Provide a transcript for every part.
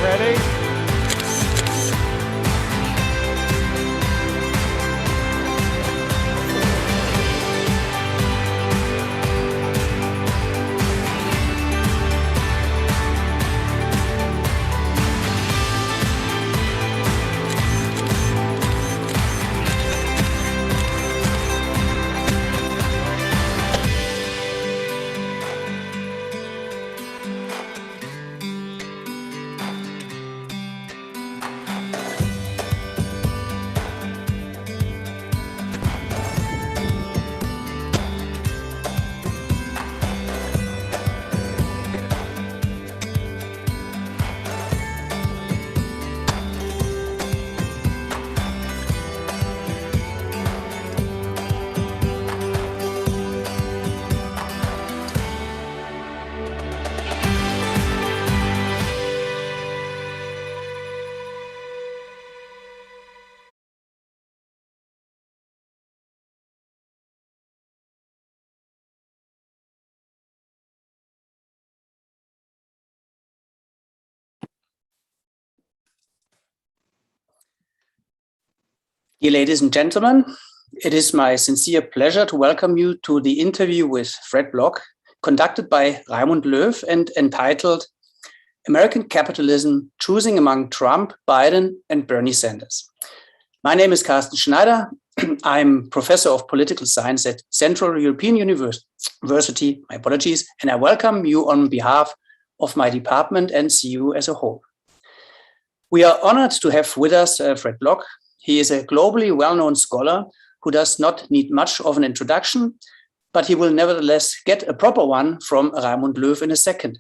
ready? Dear ladies and gentlemen, it is my sincere pleasure to welcome you to the interview with Fred Block, conducted by Raimund and entitled American Capitalism, Choosing Among Trump, Biden, and Bernie Sanders. My name is Carsten Schneider. I'm professor of political science at Central European University, my apologies, and I welcome you on behalf of my department and CU as a whole. We are honored to have with us Fred Block. He is a globally well-known scholar who does not need much of an introduction, but he will nevertheless get a proper one from Raimund in a second.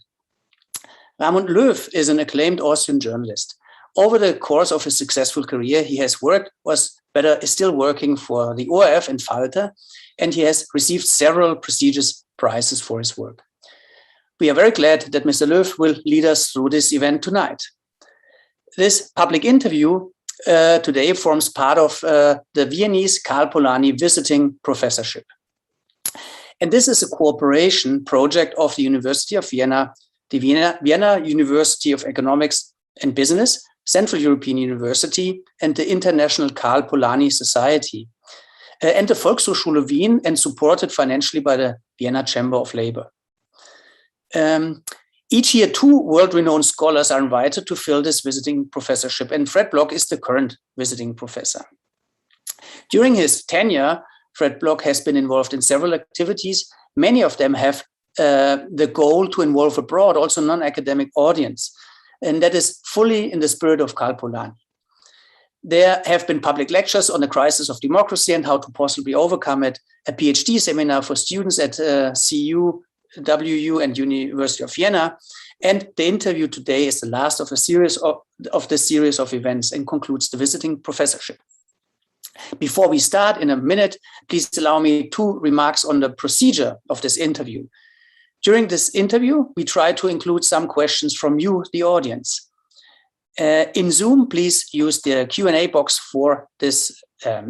Raimund is an acclaimed Austrian journalist. Over the course of his successful career, he has worked, is still working for the ORF and Falter, and he has received several prestigious prizes for his work. We are very glad that Mr. will lead us through this event tonight. This public interview today forms part of the Viennese Karl Polanyi visiting professorship. And this is a cooperation project of the University of Vienna, the Vienna University of Economics and Business, Central European University, and the International Karl Polanyi Society, and the Volkshochschule Wien, and supported financially by the Vienna Chamber of Labor. Each year, 2 world-renowned scholars are invited to fill this visiting professorship, and Fred Block is the current visiting professor. During his tenure, Fred Block has been involved in several activities. Many of them have the goal to involve a broad, also non-academic audience, and that is fully in the spirit of Karl Polanyi. There have been public lectures on the crisis of democracy and how to possibly overcome it, a PhD seminar for students at CU, WU and University of Vienna, and the interview today is the last of a series of this series of events and concludes the visiting professorship. Before we start in a minute, please allow me 2 remarks on the procedure of this interview. During this interview, we try to include some questions from you, the audience. In Zoom, please use the Q&A box for this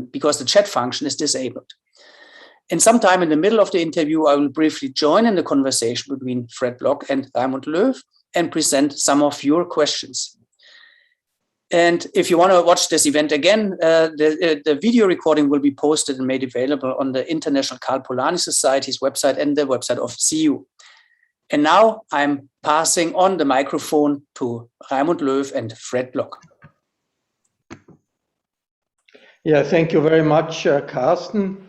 because the chat function is disabled. And sometime in the middle of the interview, I will briefly join in the conversation between Fred Block and Raimund and present some of your questions. And if you want to watch this event again, the video recording will be posted and made available on the International Karl Polanyi Society's website and the website of CU. And now I'm passing on the microphone to Raimund and Fred Block. Yeah, thank you very much, Carsten.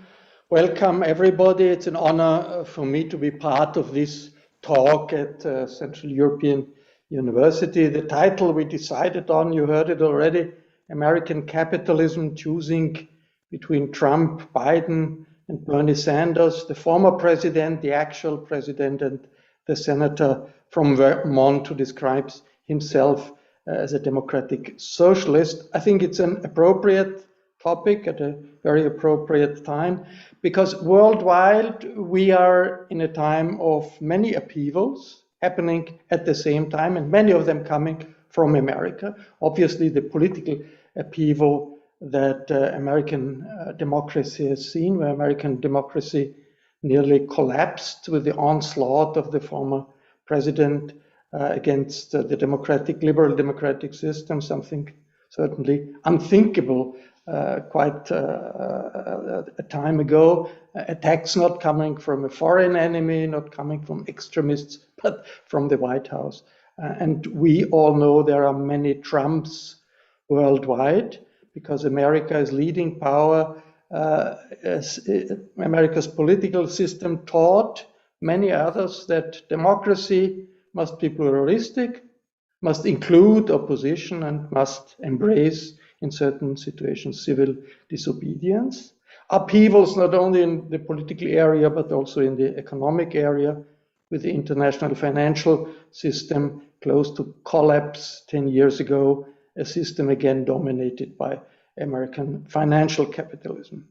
Welcome, everybody. It's an honor for me to be part of this talk at Central European University. The title we decided on, you heard it already, American Capitalism, Choosing Between Trump, Biden, and Bernie Sanders, the former president, the actual president, and the senator from Vermont who describes himself as a democratic socialist. I think it's an appropriate topic at a very appropriate time, because worldwide we are in a time of many upheavals happening at the same time, and many of them coming from America. Obviously, the political upheaval that American democracy has seen, where American democracy nearly collapsed with the onslaught of the former president against the liberal democratic system, something certainly unthinkable quite a time ago. Attacks not coming from a foreign enemy, not coming from extremists, but from the White House. And we all know there are many Trumps worldwide because America is leading power. America's political system taught many others that democracy must be pluralistic, must include opposition, and must embrace, in certain situations, civil disobedience. Upheavals not only in the political area, but also in the economic area, with the international financial system close to collapse 10 years ago, a system again dominated by American financial capitalism.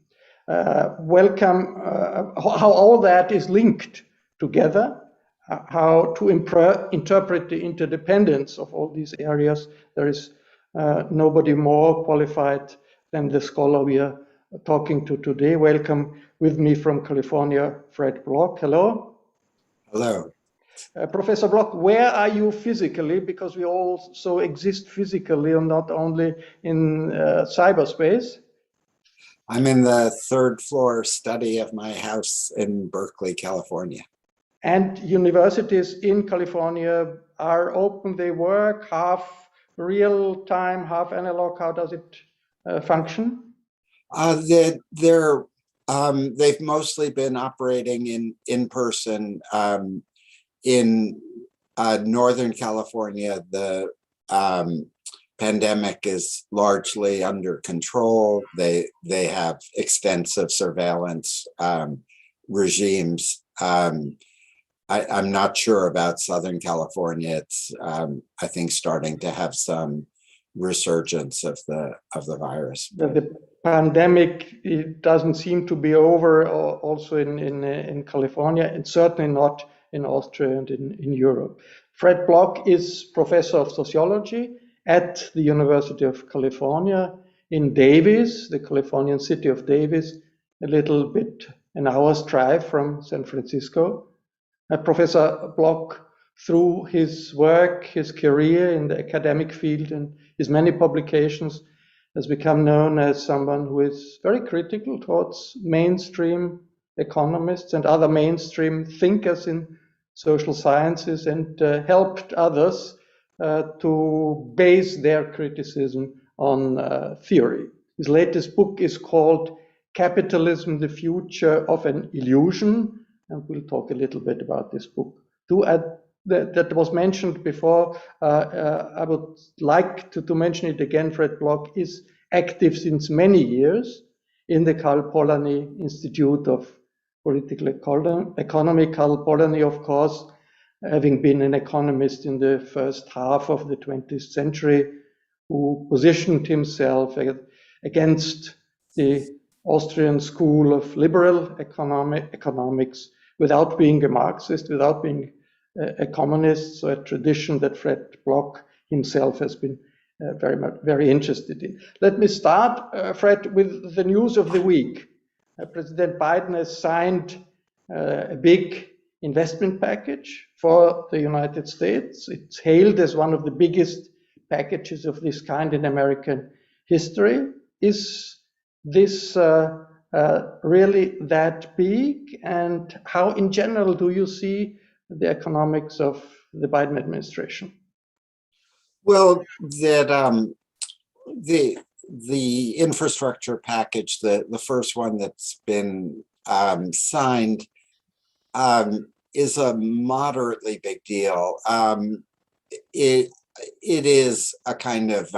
Welcome, how all that is linked together, how to interpret the interdependence of all these areas. There is nobody more qualified than the scholar we are talking to today. Welcome with me from California, Fred Block. Hello. Hello. Professor Block, where are you physically? Because we also exist physically and not only in cyberspace. I'm in the third floor study of my house in Berkeley, California. And universities in California are open, they work half real time, half analog. How does it function? They've mostly been operating in person. In Northern California, the pandemic is largely under control. They have extensive surveillance regimes. I'm not sure about Southern California. It's I think starting to have some resurgence of the virus. The pandemic, it doesn't seem to be over also in California, and certainly not in Austria and in Europe. Fred Block is professor of sociology at the University of California in Davis, the Californian city of Davis, a little bit an hour's drive from San Francisco. Professor Block, through his work, his career in the academic field and his many publications, has become known as someone who is very critical towards mainstream economists and other mainstream thinkers in social sciences, and helped others to base their criticism on theory. His latest book is called Capitalism, the Future of an Illusion, and we'll talk a little bit about this book. That was mentioned before. I would like to mention it again. Fred Block is active since many years in the Karl Polanyi Institute of Political Economy. Karl Polanyi, of course, having been an economist in the first half of the 20th century, who positioned himself against the Austrian school of liberal economics without being a Marxist, without being a communist, so a tradition that Fred Block himself has been very interested in. Let me start, Fred, with the news of the week. President Biden has signed a big investment package for the United States. It's hailed as one of the biggest packages of this kind in American history. Is this really that big? And how, in general, do you see the economics of the Biden administration? Well, the infrastructure package, the first one that's been signed, is a moderately big deal. It is a kind of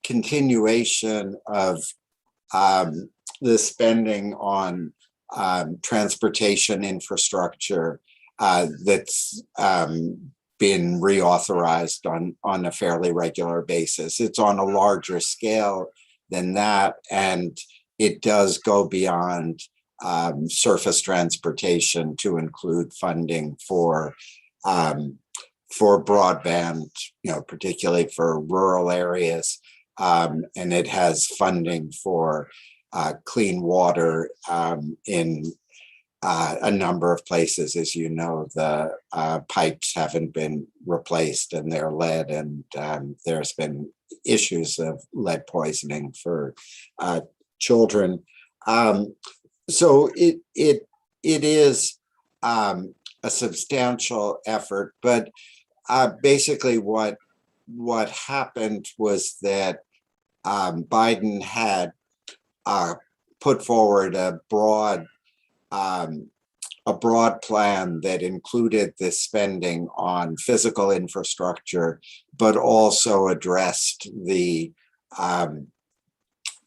continuation of the spending on transportation infrastructure that's been reauthorized on a fairly regular basis. It's on a larger scale than that, and it does go beyond surface transportation to include funding for broadband, particularly for rural areas, and it has funding for clean water in a number of places, as you know, the pipes haven't been replaced and they're lead, and there's been issues of lead poisoning for children. So it is a substantial effort, but basically what happened was that Biden had put forward a broad plan that included this spending on physical infrastructure, but also addressed the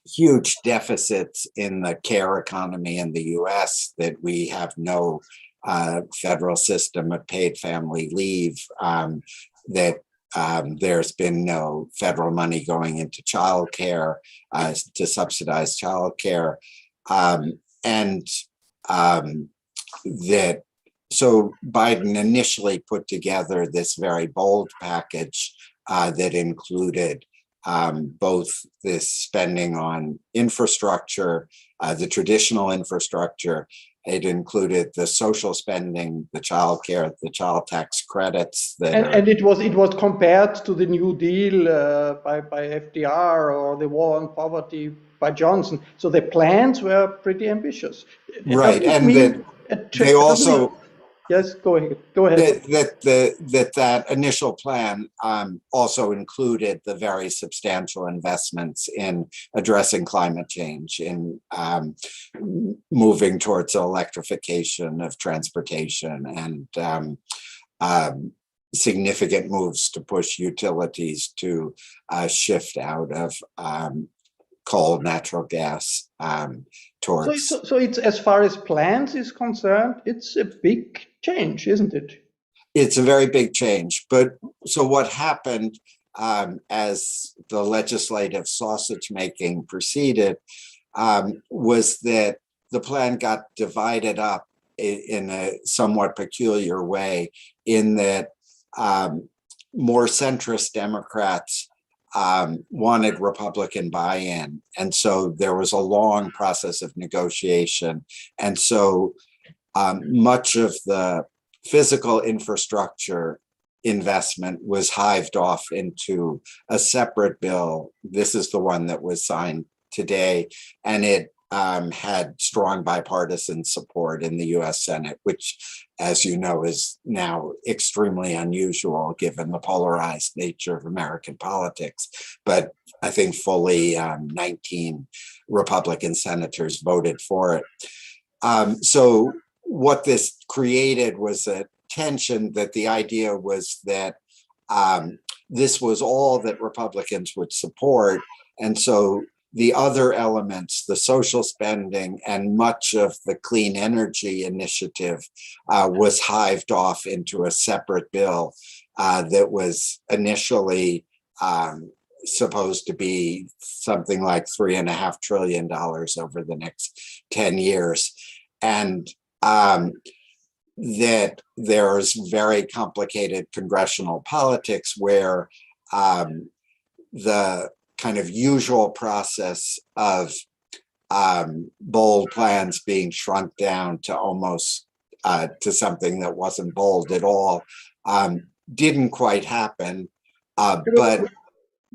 huge deficits in the care economy in the US, that we have no federal system of paid family leave, that there's been no federal money going into childcare to subsidize childcare, and that so Biden initially put together this very bold package that included both this spending on infrastructure, the traditional infrastructure. It included the social spending, the child care, the child tax credits. And it was compared to the New Deal by FDR, or the war on poverty by Johnson. So the plans were pretty ambitious. Right, and they also. Yes, go ahead. That initial plan also included the very substantial investments in addressing climate change, in moving towards electrification of transportation, and significant moves to push utilities to shift out of coal, natural gas, towards. So it's, as far as plans is concerned, it's a big change, isn't it? It's a very big change. But so what happened as the legislative sausage making proceeded was that the plan got divided up in a somewhat peculiar way, in that more centrist Democrats wanted Republican buy-in. And so there was a long process of negotiation. And so much of the physical infrastructure investment was hived off into a separate bill. This is the one that was signed today, and it had strong bipartisan support in the US Senate, which, as you know, is now extremely unusual given the polarized nature of American politics. But I think fully 19 Republican senators voted for it. So what this created was a tension, that the idea was that this was all that Republicans would support. And so the other elements, the social spending and much of the clean energy initiative, was hived off into a separate bill that was initially supposed to be something like $3.5 trillion over the next 10 years. And that there's very complicated congressional politics where the kind of usual process of bold plans being shrunk down to almost to something that wasn't bold at all didn't quite happen, but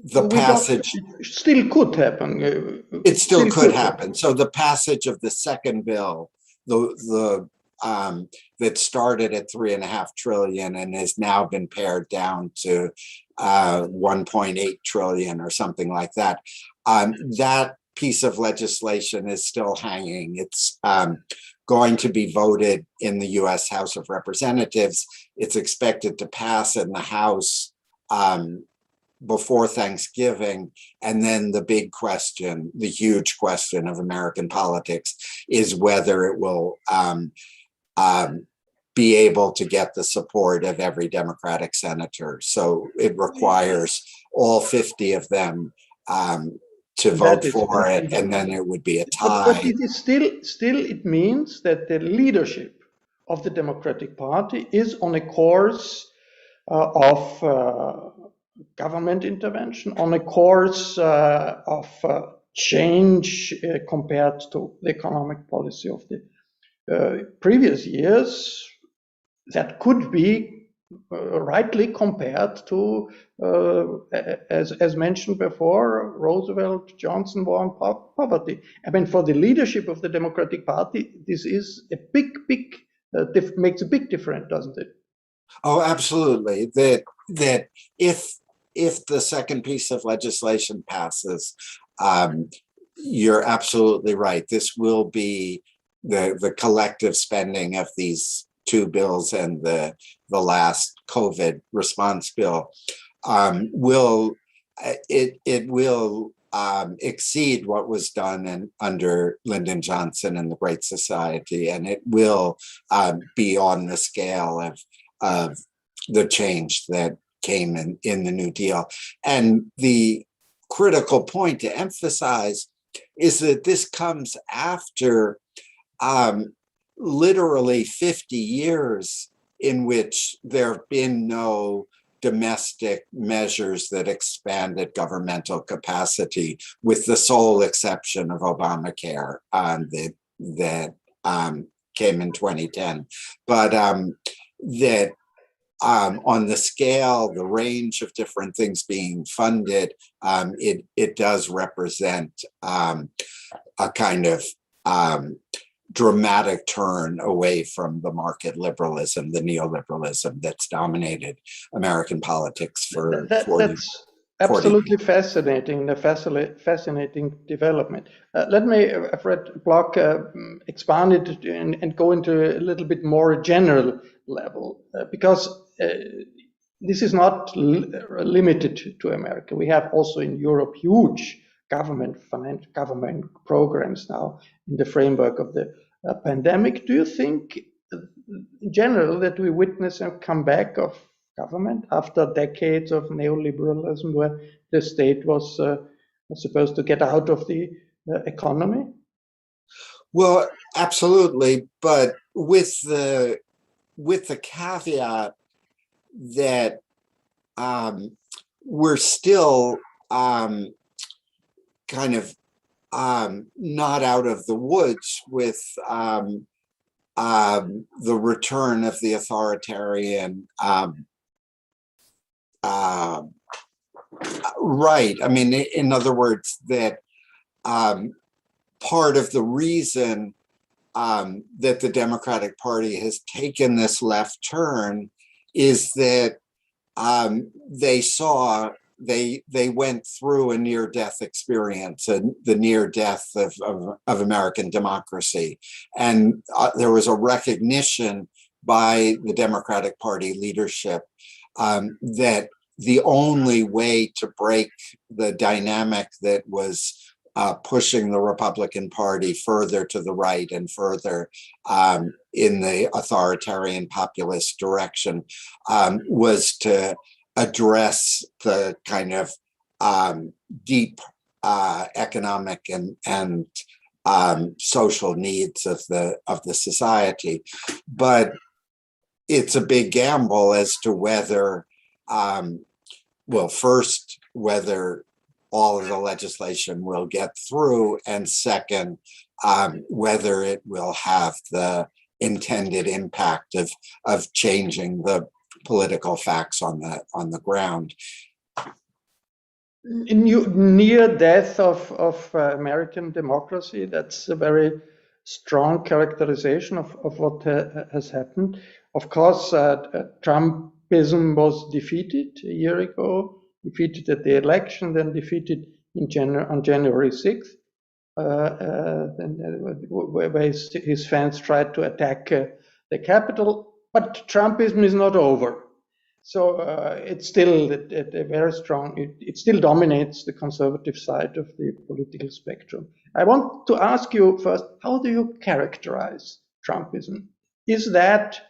the passage still could happen. It still could happen. So the passage of the second bill, the that started at $3.5 trillion and has now been pared down to 1.8 trillion or something like that. That piece of legislation is still hanging. It's going to be voted in the US House of Representatives. It's expected to pass in the House before Thanksgiving. And then the big question, the huge question of American politics, is whether it will be able to get the support of every Democratic senator. So it requires all 50 of them to vote for it, and then it would be a tie. But it is still it means that the leadership of the Democratic Party is on a course of government intervention, on a course of change compared to the economic policy of the previous years that could be rightly compared to, as mentioned before, Roosevelt, Johnson war on poverty. I mean, for the leadership of the Democratic Party, this is a big, makes a big difference, doesn't it? Oh, absolutely. That if the second piece of legislation passes, you're absolutely right. This will be the collective spending of these two bills and the last COVID response bill will exceed what was done under Lyndon Johnson and the Great Society, and it will be on the scale of the change that came in the New Deal. And the critical point to emphasize is that this comes after literally 50 years in which there have been no domestic measures that expanded governmental capacity, with the sole exception of Obamacare that came in 2010. But that on the scale, the range of different things being funded, it does represent a kind of dramatic turn away from the market liberalism, the neoliberalism that's dominated American politics for 40 That's absolutely fascinating, a fascinating development. Let me, Fred Block, expand it and go into a little bit more general level, because this is not limited to America. We have also in Europe huge government programs now in the framework of the pandemic. Do you think, in general, that we witness a comeback of government after decades of neoliberalism, where the state was supposed to get out of the economy? Well, absolutely, but with the caveat that we're still kind of not out of the woods with the return of the authoritarian right. I mean, in other words, that part of the reason that the Democratic Party has taken this left turn is that they went through a near-death experience, the near death of American democracy. And there was a recognition by the Democratic Party leadership that the only way to break the dynamic that was pushing the Republican Party further to the right and further in the authoritarian populist direction was to address the kind of deep economic and social needs of the society. But it's a big gamble as to whether, well, first, whether all of the legislation will get through, and second, whether it will have the intended impact of changing the political facts on the ground. Near death of American democracy, that's a very strong characterization of what has happened. Of course, Trumpism was defeated a year ago, defeated at the election, then defeated on January 6th, where his fans tried to attack the Capitol. But Trumpism is not over. So it's still a very strong, it still dominates the conservative side of the political spectrum. I want to ask you first, how do you characterize Trumpism? Is that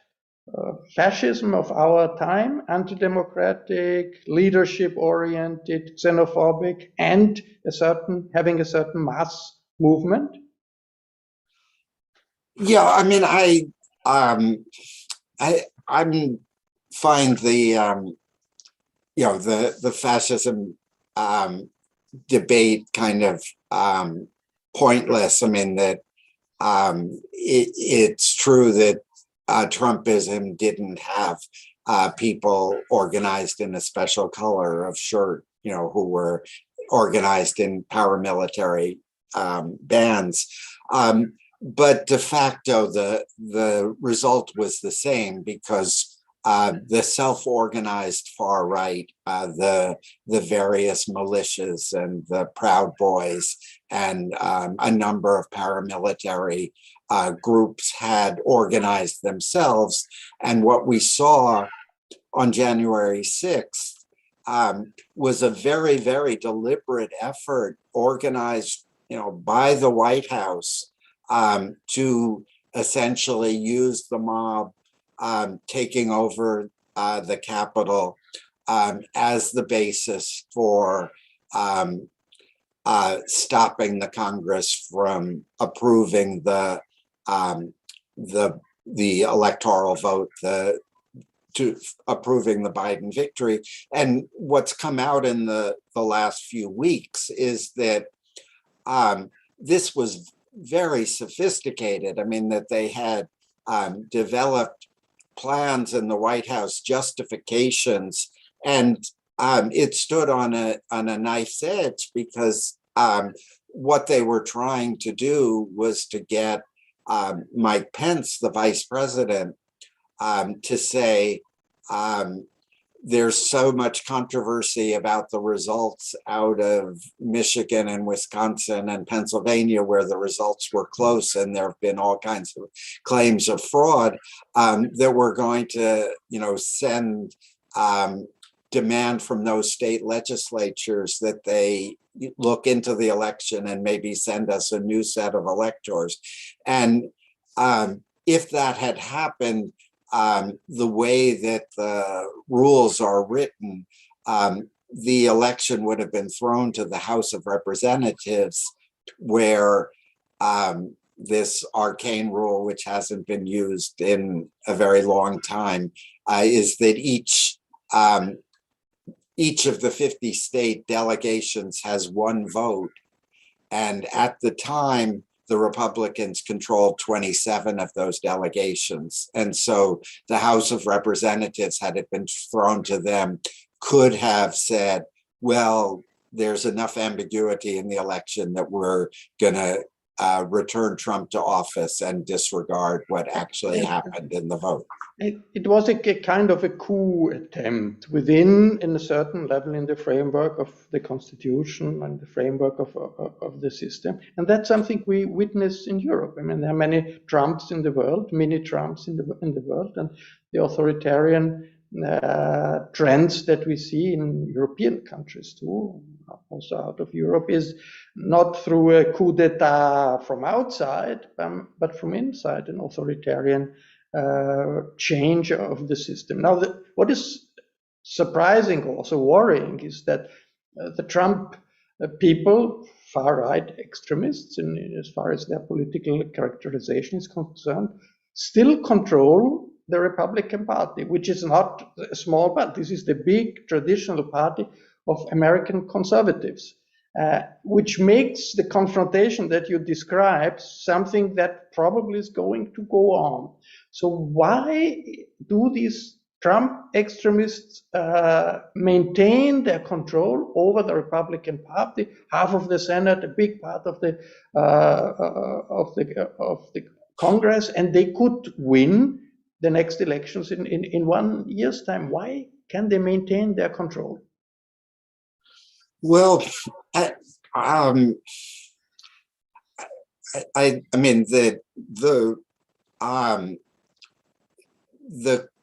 fascism of our time, anti-democratic, leadership-oriented, xenophobic, and having a certain mass movement? Yeah, I mean, I find the the fascism debate kind of pointless. I mean, that it's true that Trumpism didn't have people organized in a special color of shirt, who were organized in paramilitary bands. But de facto, the result was the same, because the self-organized far right, the various militias and the Proud Boys, and a number of paramilitary groups had organized themselves. And what we saw on January 6th was a very, very deliberate effort organized, by the White House to essentially use the mob taking over the Capitol as the basis for stopping the Congress from approving the electoral vote, to approving the Biden victory. And what's come out in the last few weeks is that this was very sophisticated. I mean, that they had developed plans in the White House, justifications, and it stood on a knife's edge, because what they were trying to do was to get Mike Pence, the vice president, to say, there's so much controversy about the results out of Michigan and Wisconsin and Pennsylvania, where the results were close and there have been all kinds of claims of fraud, that we're going to, send demand from those state legislatures that they look into the election and maybe send us a new set of electors. And if that had happened, the way that the rules are written, the election would have been thrown to the House of Representatives, where this arcane rule, which hasn't been used in a very long time, is that each of the 50 state delegations has one vote. And at the time, the Republicans controlled 27 of those delegations. And so the House of Representatives, had it been thrown to them, could have said, well, there's enough ambiguity in the election that we're going to return Trump to office and disregard what actually happened in the vote. It was a kind of a coup attempt within a certain level in the framework of the Constitution and the framework of the system. And that's something we witness in Europe. I mean, there are many Trumps in the world, many Trumps in the world, and the authoritarian trends that we see in European countries too, also out of Europe, is not through a coup d'etat from outside, but from inside, an authoritarian change of the system. Now, what is surprising, also worrying, is that the Trump people, far-right extremists, as far as their political characterization is concerned, still control the Republican Party, which is not a small party. This is the big traditional party of American conservatives, which makes the confrontation that you described something that probably is going to go on. So why do these Trump extremists maintain their control over the Republican Party, half of the Senate, a big part of the Congress, and they could win the next elections in 1 year's time? Why can they maintain their control? Well, I mean, the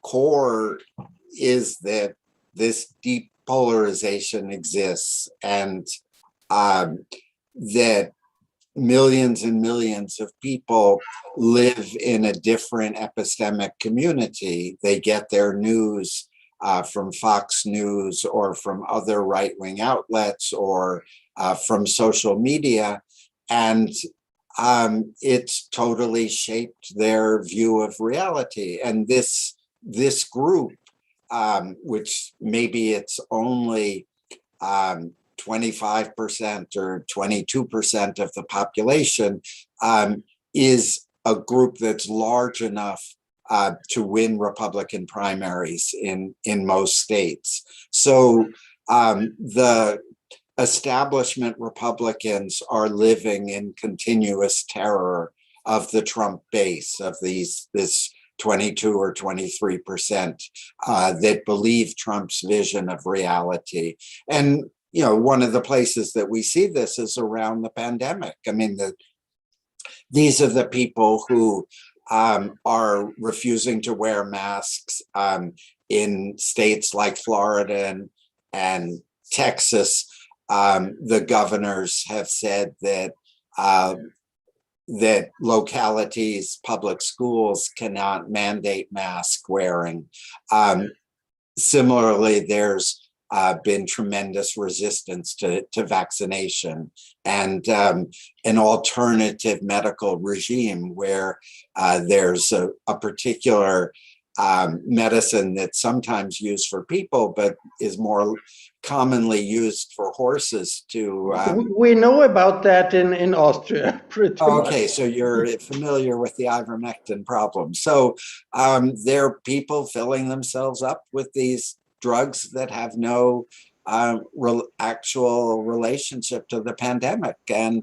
core is that this deep polarization exists, and that millions and millions of people live in a different epistemic community. They get their news from Fox News or from other right-wing outlets or from social media, and it's totally shaped their view of reality. And this group, which maybe it's only 25% or 22% of the population, is a group that's large enough to win Republican primaries in most states. So the establishment Republicans are living in continuous terror of the Trump base, of this 22 or 23% that believe Trump's vision of reality. And one of the places that we see this is around the pandemic. I mean, these are the people who are refusing to wear masks in states like Florida and Texas. The governors have said that that localities, public schools cannot mandate mask wearing. Similarly, there's been tremendous resistance to vaccination, and an alternative medical regime where there's a particular medicine that's sometimes used for people, but is more commonly used for horses to... we know about that in Austria, pretty okay, much. so you're familiar with the ivermectin problem. So there are people filling themselves up with these drugs that have no actual relationship to the pandemic. And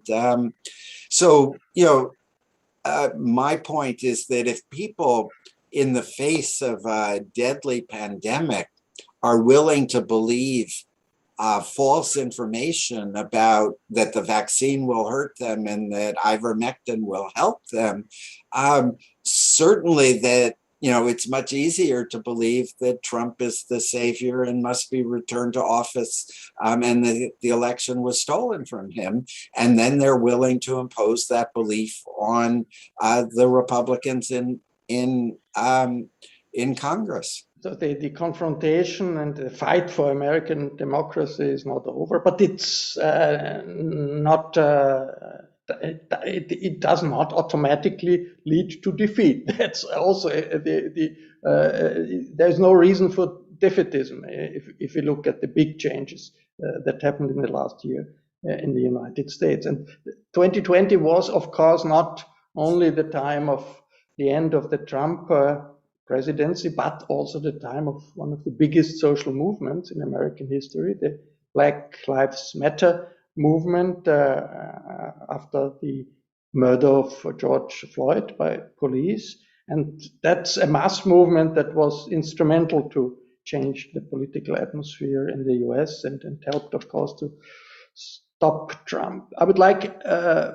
so, my point is that if people in the face of a deadly pandemic are willing to believe false information about that the vaccine will hurt them and that ivermectin will help them, certainly that it's much easier to believe that Trump is the savior and must be returned to office, and the election was stolen from him. And then they're willing to impose that belief on the Republicans in Congress. So the confrontation and the fight for American democracy is not over, but it's not. It does not automatically lead to defeat. That's also there's no reason for defeatism if you look at the big changes that happened in the last year in the United States. And 2020 was, of course, not only the time of the end of the Trump presidency, but also the time of one of the biggest social movements in American history, the Black Lives Matter movement after the murder of George Floyd by police. And that's a mass movement that was instrumental to change the political atmosphere in the US and helped, of course, to stop Trump. I would like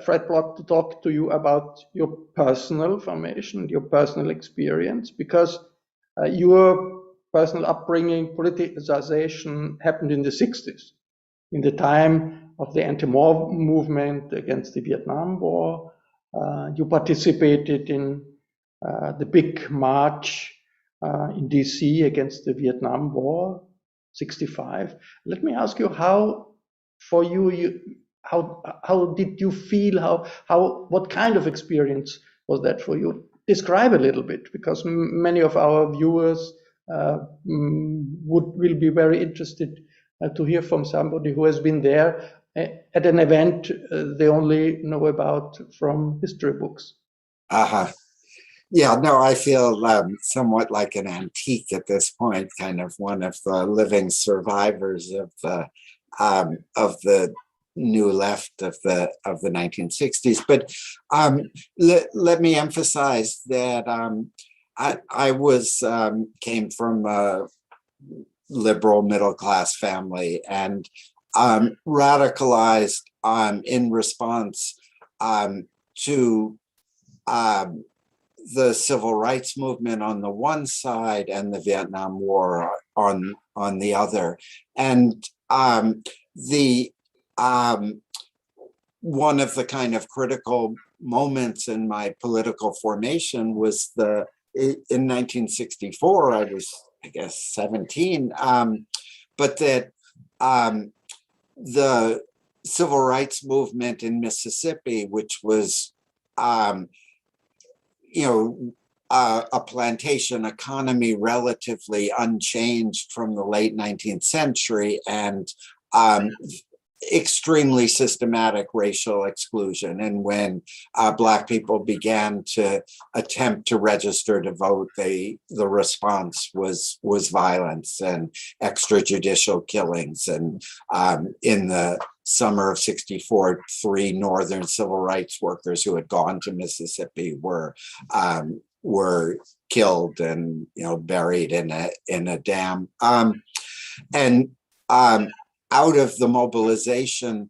Fred Block to talk to you about your personal formation, your personal experience, because your personal upbringing, politicization happened in the 60s, in the time of the anti-war movement against the Vietnam War. You participated in the big march in DC against the Vietnam War, 65. Let me ask you, how for you, how did you feel? What kind of experience was that for you? Describe a little bit, because many of our viewers will be very interested to hear from somebody who has been there at an event they only know about from history books. Yeah, no, I feel somewhat like an antique at this point, kind of one of the living survivors of the new left of the 1960s. But let me emphasize that I came from a liberal middle class family and radicalized in response to the civil rights movement on the one side and the Vietnam War on the other. And one of the kind of critical moments in my political formation was in 1964, I was, I guess, 17, but that the civil rights movement in Mississippi, which was, a plantation economy relatively unchanged from the late 19th century, and extremely systematic racial exclusion. And when Black people began to attempt to register to vote, the response was violence and extrajudicial killings. And in the summer of '64, 3 Northern civil rights workers who had gone to Mississippi were killed and buried in a dam. Out of the mobilization,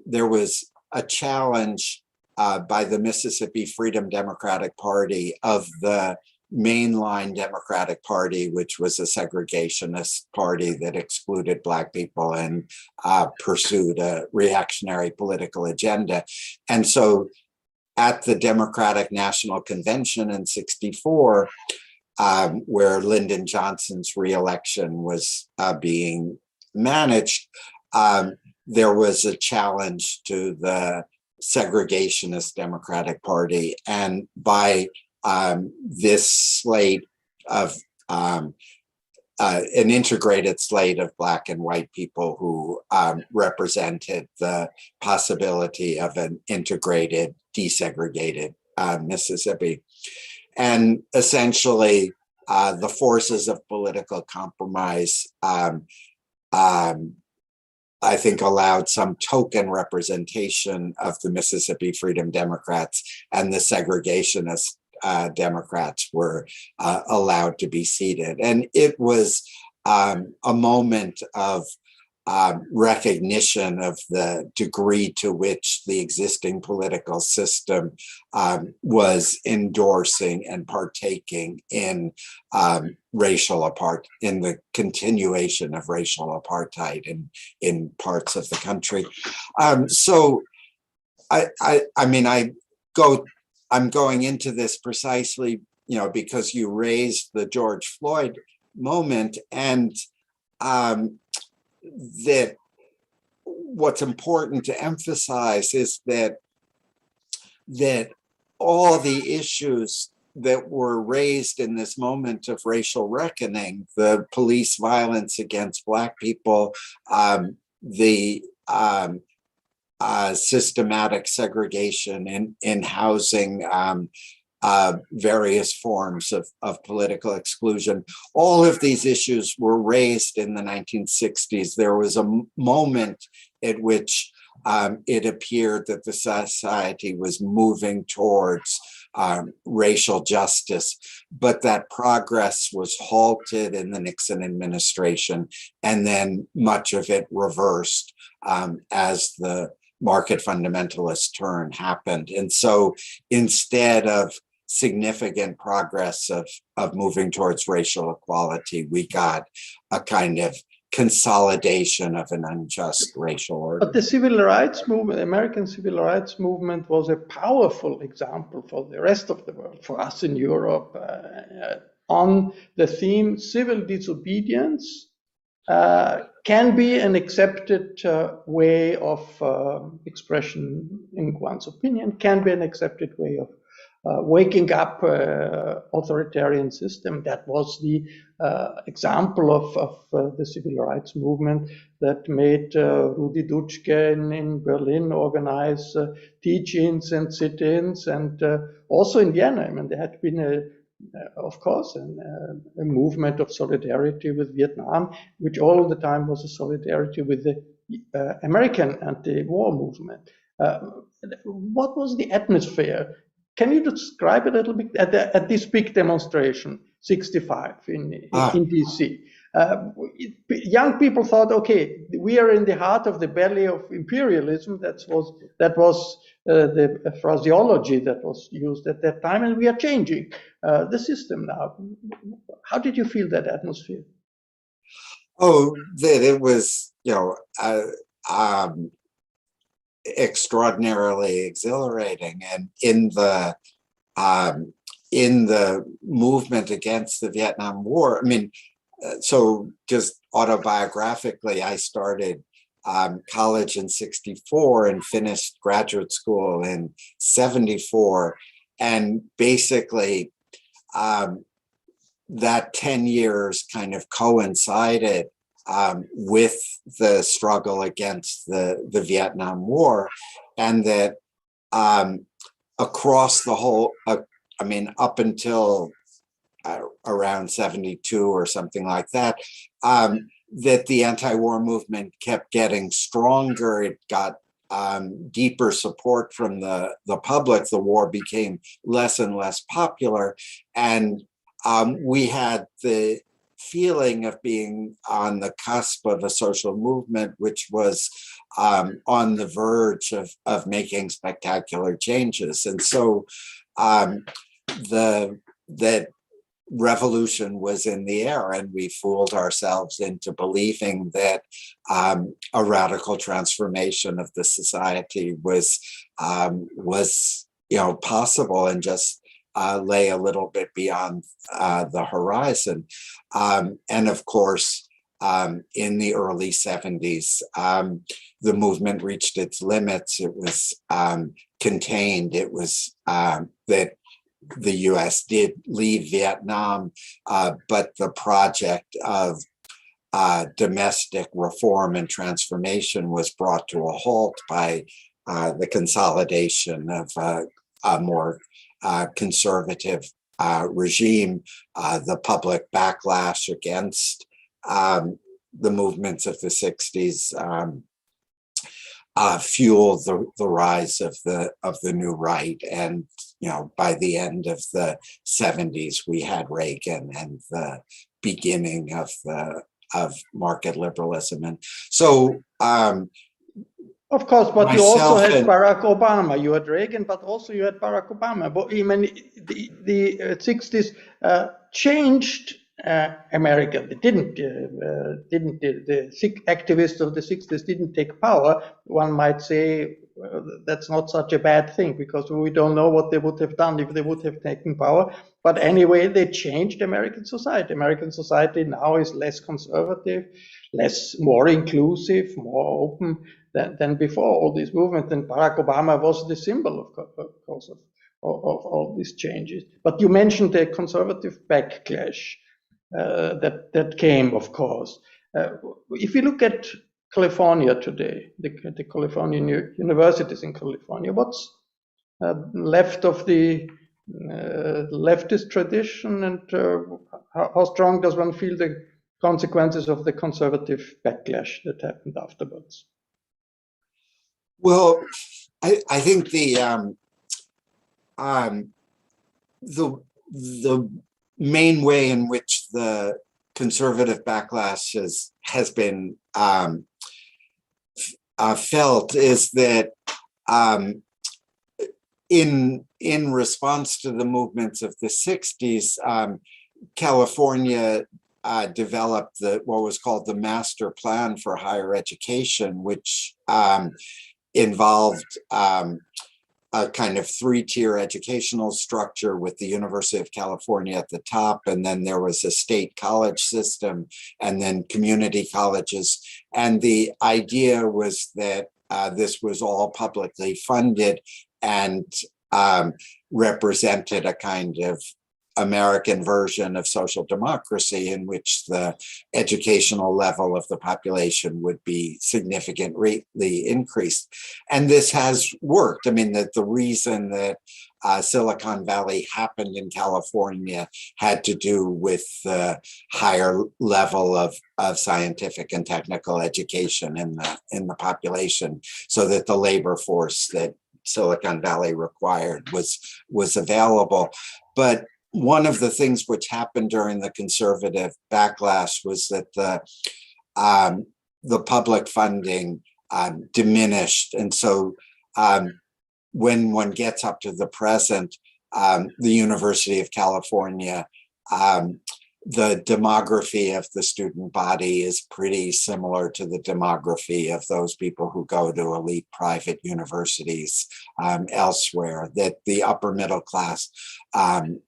there was a challenge by the Mississippi Freedom Democratic Party of the mainline Democratic Party, which was a segregationist party that excluded Black people and pursued a reactionary political agenda. And so at the Democratic National Convention in '64, where Lyndon Johnson's reelection was being managed, there was a challenge to the segregationist Democratic Party. And by this slate of an integrated slate of Black and white people who represented the possibility of an integrated, desegregated Mississippi. And essentially, the forces of political compromise I think allowed some token representation of the Mississippi Freedom Democrats, and the segregationist Democrats were allowed to be seated. And it was a moment of recognition of the degree to which the existing political system was endorsing and partaking in in the continuation of racial apartheid in parts of the country. So I'm going into this precisely, because you raised the George Floyd moment, and that what's important to emphasize is that all the issues that were raised in this moment of racial reckoning, the police violence against Black people, the systematic segregation in housing, various forms of political exclusion. All of these issues were raised in the 1960s. There was a moment at which it appeared that the society was moving towards racial justice, but that progress was halted in the Nixon administration, and then much of it reversed as the market fundamentalist turn happened. And so instead of significant progress of moving towards racial equality, we got a kind of consolidation of an unjust racial order. But the civil rights movement, American civil rights movement, was a powerful example for the rest of the world, for us in Europe, on the theme civil disobedience can be an accepted way of expression in one's opinion, can be an accepted way of waking up authoritarian system. That was the example of the civil rights movement that made Rudi Dutschke in Berlin organize teach-ins and sit-ins, and also in Vienna. I mean, there had been of course, a movement of solidarity with Vietnam, which all the time was a solidarity with the American anti-war movement. What was the atmosphere? Can you describe a little bit at this big demonstration, 65 in DC? Young people thought, okay, we are in the heart of the belly of imperialism. That was the phraseology that was used at that time, and we are changing the system now. How did you feel that atmosphere? Oh, that it was, extraordinarily exhilarating, and in the movement against the Vietnam War. I mean, so just autobiographically, I started college in '64 and finished graduate school in '74, and basically that 10 years kind of coincided with the struggle against the Vietnam War, and that across the whole, I mean, up until around 72 or something like that, that the anti-war movement kept getting stronger. It got deeper support from the public. The war became less and less popular. And we had the feeling of being on the cusp of a social movement, which was on the verge of making spectacular changes. And so that revolution was in the air, and we fooled ourselves into believing that a radical transformation of the society was possible and just lay a little bit beyond the horizon. And of course, in the early 70s, the movement reached its limits. It was contained. It was that the US did leave Vietnam, but the project of domestic reform and transformation was brought to a halt by the consolidation of a more conservative regime, the public backlash against the movements of the 60s fueled the rise of the new right. And by the end of the 70s, we had Reagan and the beginning of market liberalism. And so of course, but you also had Barack Obama. You had Reagan, but also you had Barack Obama. But I mean, the 60s changed America. They didn't. The activists of the 60s didn't take power. One might say that's not such a bad thing, because we don't know what they would have done if they would have taken power. But anyway, they changed American society. American society now is less conservative, more inclusive, more open than before all these movements. And Barack Obama was the symbol, of course, of all these changes. But you mentioned the conservative backlash that came, of course. If you look at California today, the Californian universities in California, what's left of the leftist tradition, and how strong does one feel the consequences of the conservative backlash that happened afterwards? Well, I think the main way in which the conservative backlash has been felt is that in response to the movements of the 60s, California developed what was called the Master Plan for Higher Education, which involved a kind of three-tier educational structure with the University of California at the top, and then there was a state college system, and then community colleges. And the idea was that this was all publicly funded and represented a kind of American version of social democracy, in which the educational level of the population would be significantly increased. And this has worked. I mean, that the reason that Silicon Valley happened in California had to do with the higher level of scientific and technical education in the population, so that the labor force that Silicon Valley required was available. But one of the things which happened during the conservative backlash was that the public funding diminished. And so when one gets up to the present, the University of California, the demography of the student body is pretty similar to the demography of those people who go to elite private universities elsewhere, that the upper middle class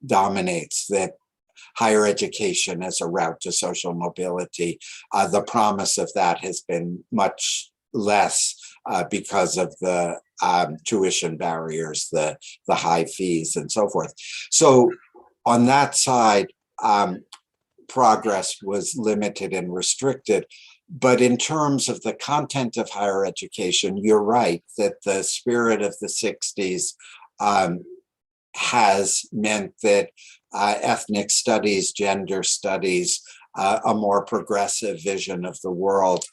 dominates, that higher education as a route to social mobility, the promise of that has been much less because of the tuition barriers, the high fees and so forth. So on that side, progress was limited and restricted. but in terms of the content of higher education, you're right that the spirit of the 60s has meant that ethnic studies, gender studies, a more progressive vision of the world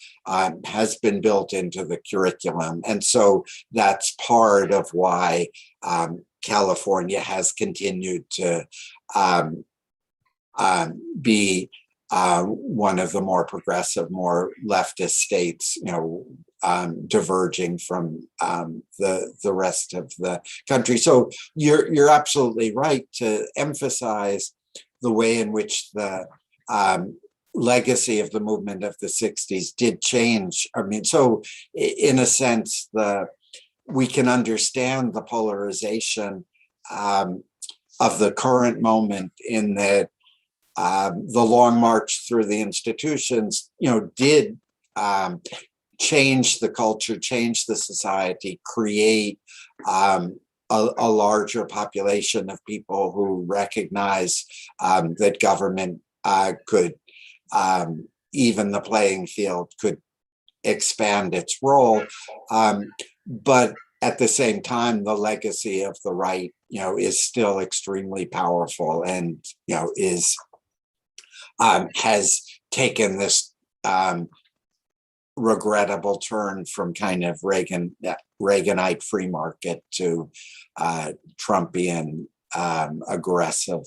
has been built into the curriculum. And so that's part of why California has continued to be one of the more progressive, more leftist states, diverging from the rest of the country. So you're absolutely right to emphasize the way in which the legacy of the movement of the 60s did change. I mean, so in a sense, we can understand the polarization of the current moment in that the long march through the institutions, did change the culture, change the society, create a larger population of people who recognize that government could even the playing field, could expand its role. But at the same time, the legacy of the right, is still extremely powerful and, has taken this regrettable turn from kind of Reaganite free market to Trumpian aggressive.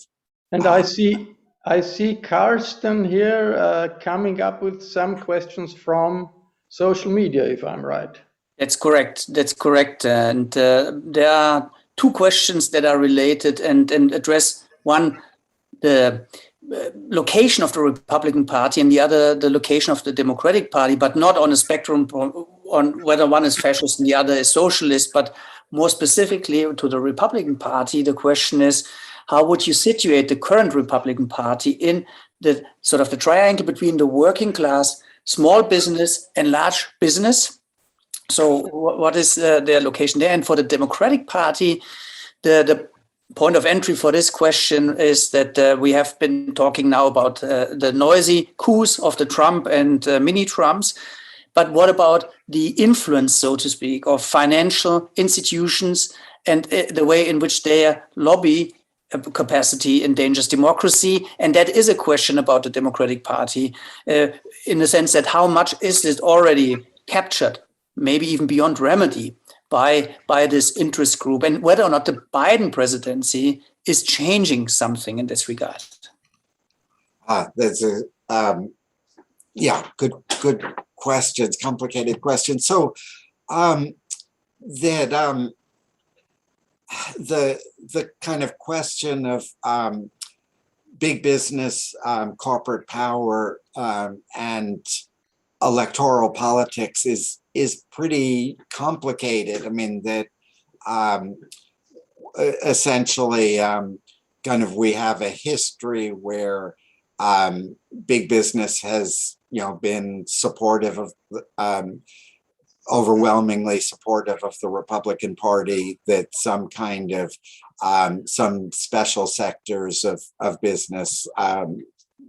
And I see Carsten here coming up with some questions from social media, if I'm right. That's correct. And there are two questions that are related and address one, the location of the Republican Party, and the other, the location of the Democratic Party, but not on a spectrum on whether one is fascist and the other is socialist, but more specifically to the Republican Party. The question is, how would you situate the current Republican Party in the sort of the triangle between the working class, small business, and large business? So what is their location there? And for the Democratic Party, the point of entry for this question is that we have been talking now about the noisy coups of the Trump and mini-Trumps. But what about the influence, so to speak, of financial institutions and the way in which their lobby capacity endangers democracy? And that is a question about the Democratic Party in the sense that how much is it already captured, maybe even beyond remedy, by this interest group, and whether or not the Biden presidency is changing something in this regard. That's good questions, complicated questions. So the kind of question of big business, corporate power, and electoral politics is pretty complicated. I mean, that essentially kind of we have a history where big business has been supportive of overwhelmingly supportive of the Republican Party, that some kind of some special sectors of business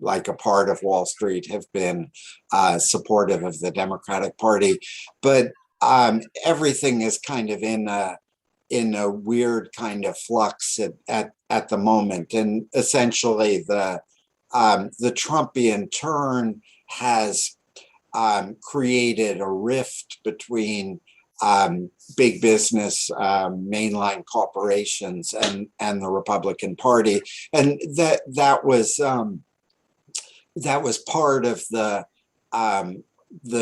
like a part of Wall Street have been supportive of the Democratic Party, but everything is kind of in a weird kind of flux at the moment, and essentially the Trumpian turn has created a rift between big business, mainline corporations, and the Republican Party, and that was part of the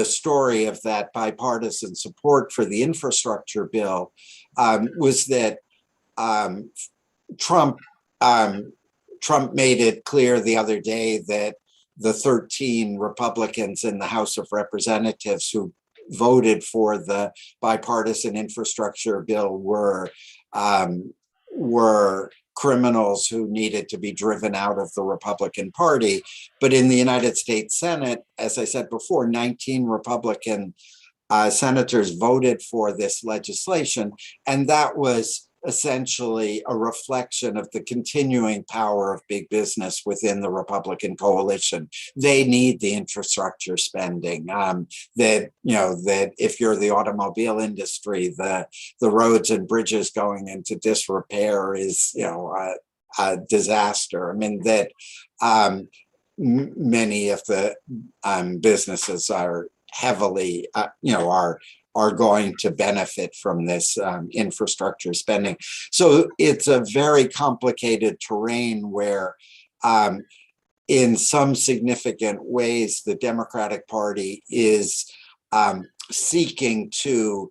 story of that bipartisan support for the infrastructure bill, was that Trump made it clear the other day that the 13 Republicans in the House of Representatives who voted for the bipartisan infrastructure bill were criminals who needed to be driven out of the Republican Party. But in the United States Senate, as I said before, 19 Republican senators voted for this legislation. And that was essentially a reflection of the continuing power of big business within the Republican coalition. They need the infrastructure spending. That if you're the automobile industry, the roads and bridges going into disrepair is a disaster. I mean that many of the businesses are heavily are going to benefit from this infrastructure spending. So it's a very complicated terrain where in some significant ways, the Democratic Party is seeking to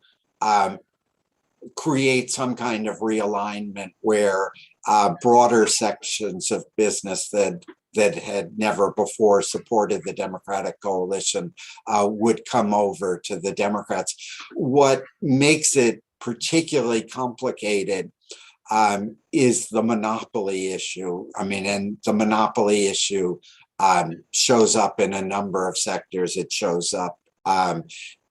create some kind of realignment where broader sections of business that had never before supported the Democratic coalition would come over to the Democrats. What makes it particularly complicated is the monopoly issue. I mean, and the monopoly issue shows up in a number of sectors. It shows up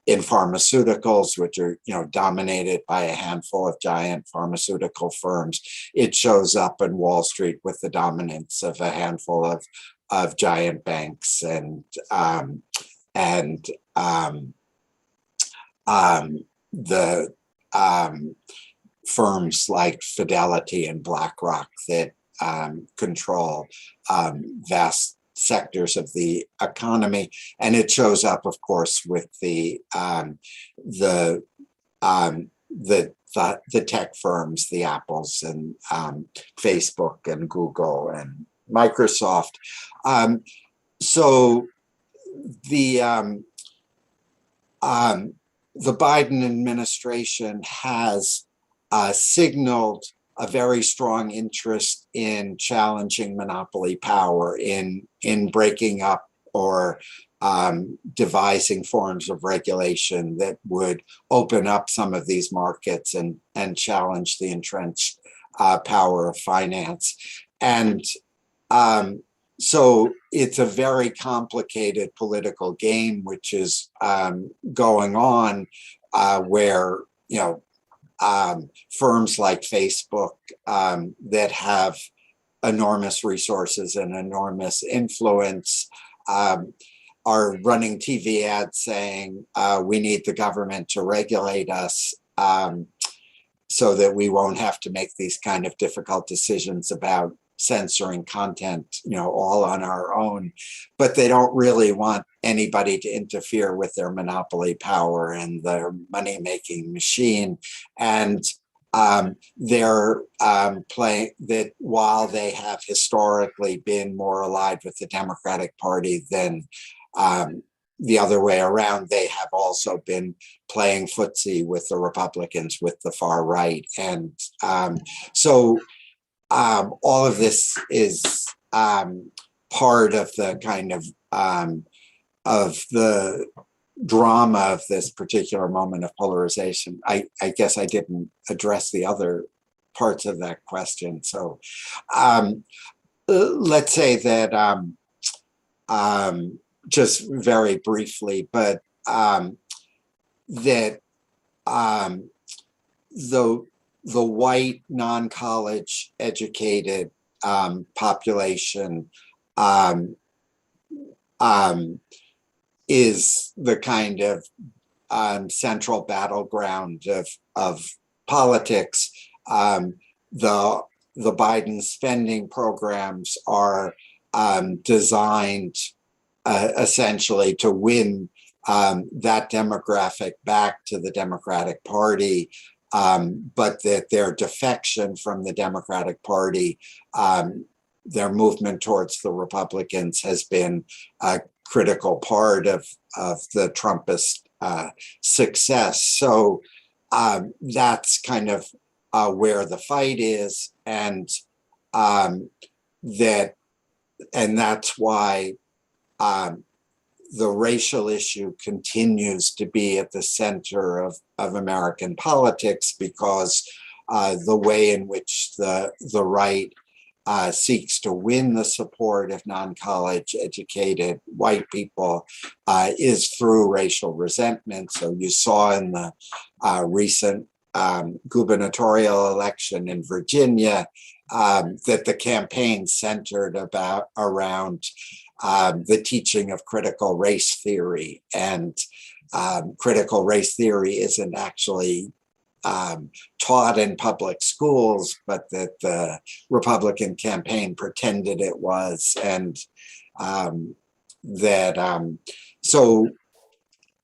in pharmaceuticals, which are dominated by a handful of giant pharmaceutical firms. It shows up in Wall Street with the dominance of a handful of giant banks and the firms like Fidelity and BlackRock that control vast sectors of the economy, and it shows up, of course, with the tech firms, the Apples and Facebook and Google and Microsoft. So the Biden administration has signaled a very strong interest in challenging monopoly power, in breaking up or devising forms of regulation that would open up some of these markets and challenge the entrenched power of finance. And so it's a very complicated political game which is going on where, firms like Facebook that have enormous resources and enormous influence are running TV ads saying we need the government to regulate us so that we won't have to make these kind of difficult decisions about censoring content, all on our own. But they don't really want anybody to interfere with their monopoly power and their money-making machine. And they're playing that while they have historically been more allied with the Democratic Party than the other way around, they have also been playing footsie with the Republicans, with the far right. And so all of this is part of the kind of the drama of this particular moment of polarization. I guess I didn't address the other parts of that question. So let's say that just very briefly, but that the white non-college educated population is the kind of central battleground of politics. The Biden spending programs are designed essentially to win that demographic back to the Democratic Party, but that their defection from the Democratic Party, their movement towards the Republicans has been a critical part of the Trumpist success. So that's kind of where the fight is, and that's why the racial issue continues to be at the center of American politics, because the way in which the right seeks to win the support of non-college educated white people is through racial resentment. So you saw in the recent gubernatorial election in Virginia, that the campaign centered around the teaching of critical race theory. And critical race theory isn't actually taught in public schools, but that the Republican campaign pretended it was. And so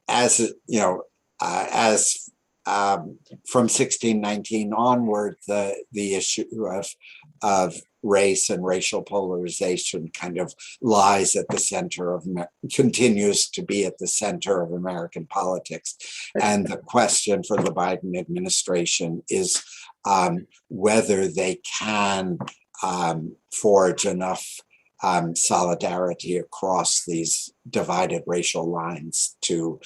as you know, as from 1619 onward, the issue of race and racial polarization kind of lies at the center of, continues to be at the center of American politics. And the question for the Biden administration is whether they can forge enough solidarity across these divided racial lines to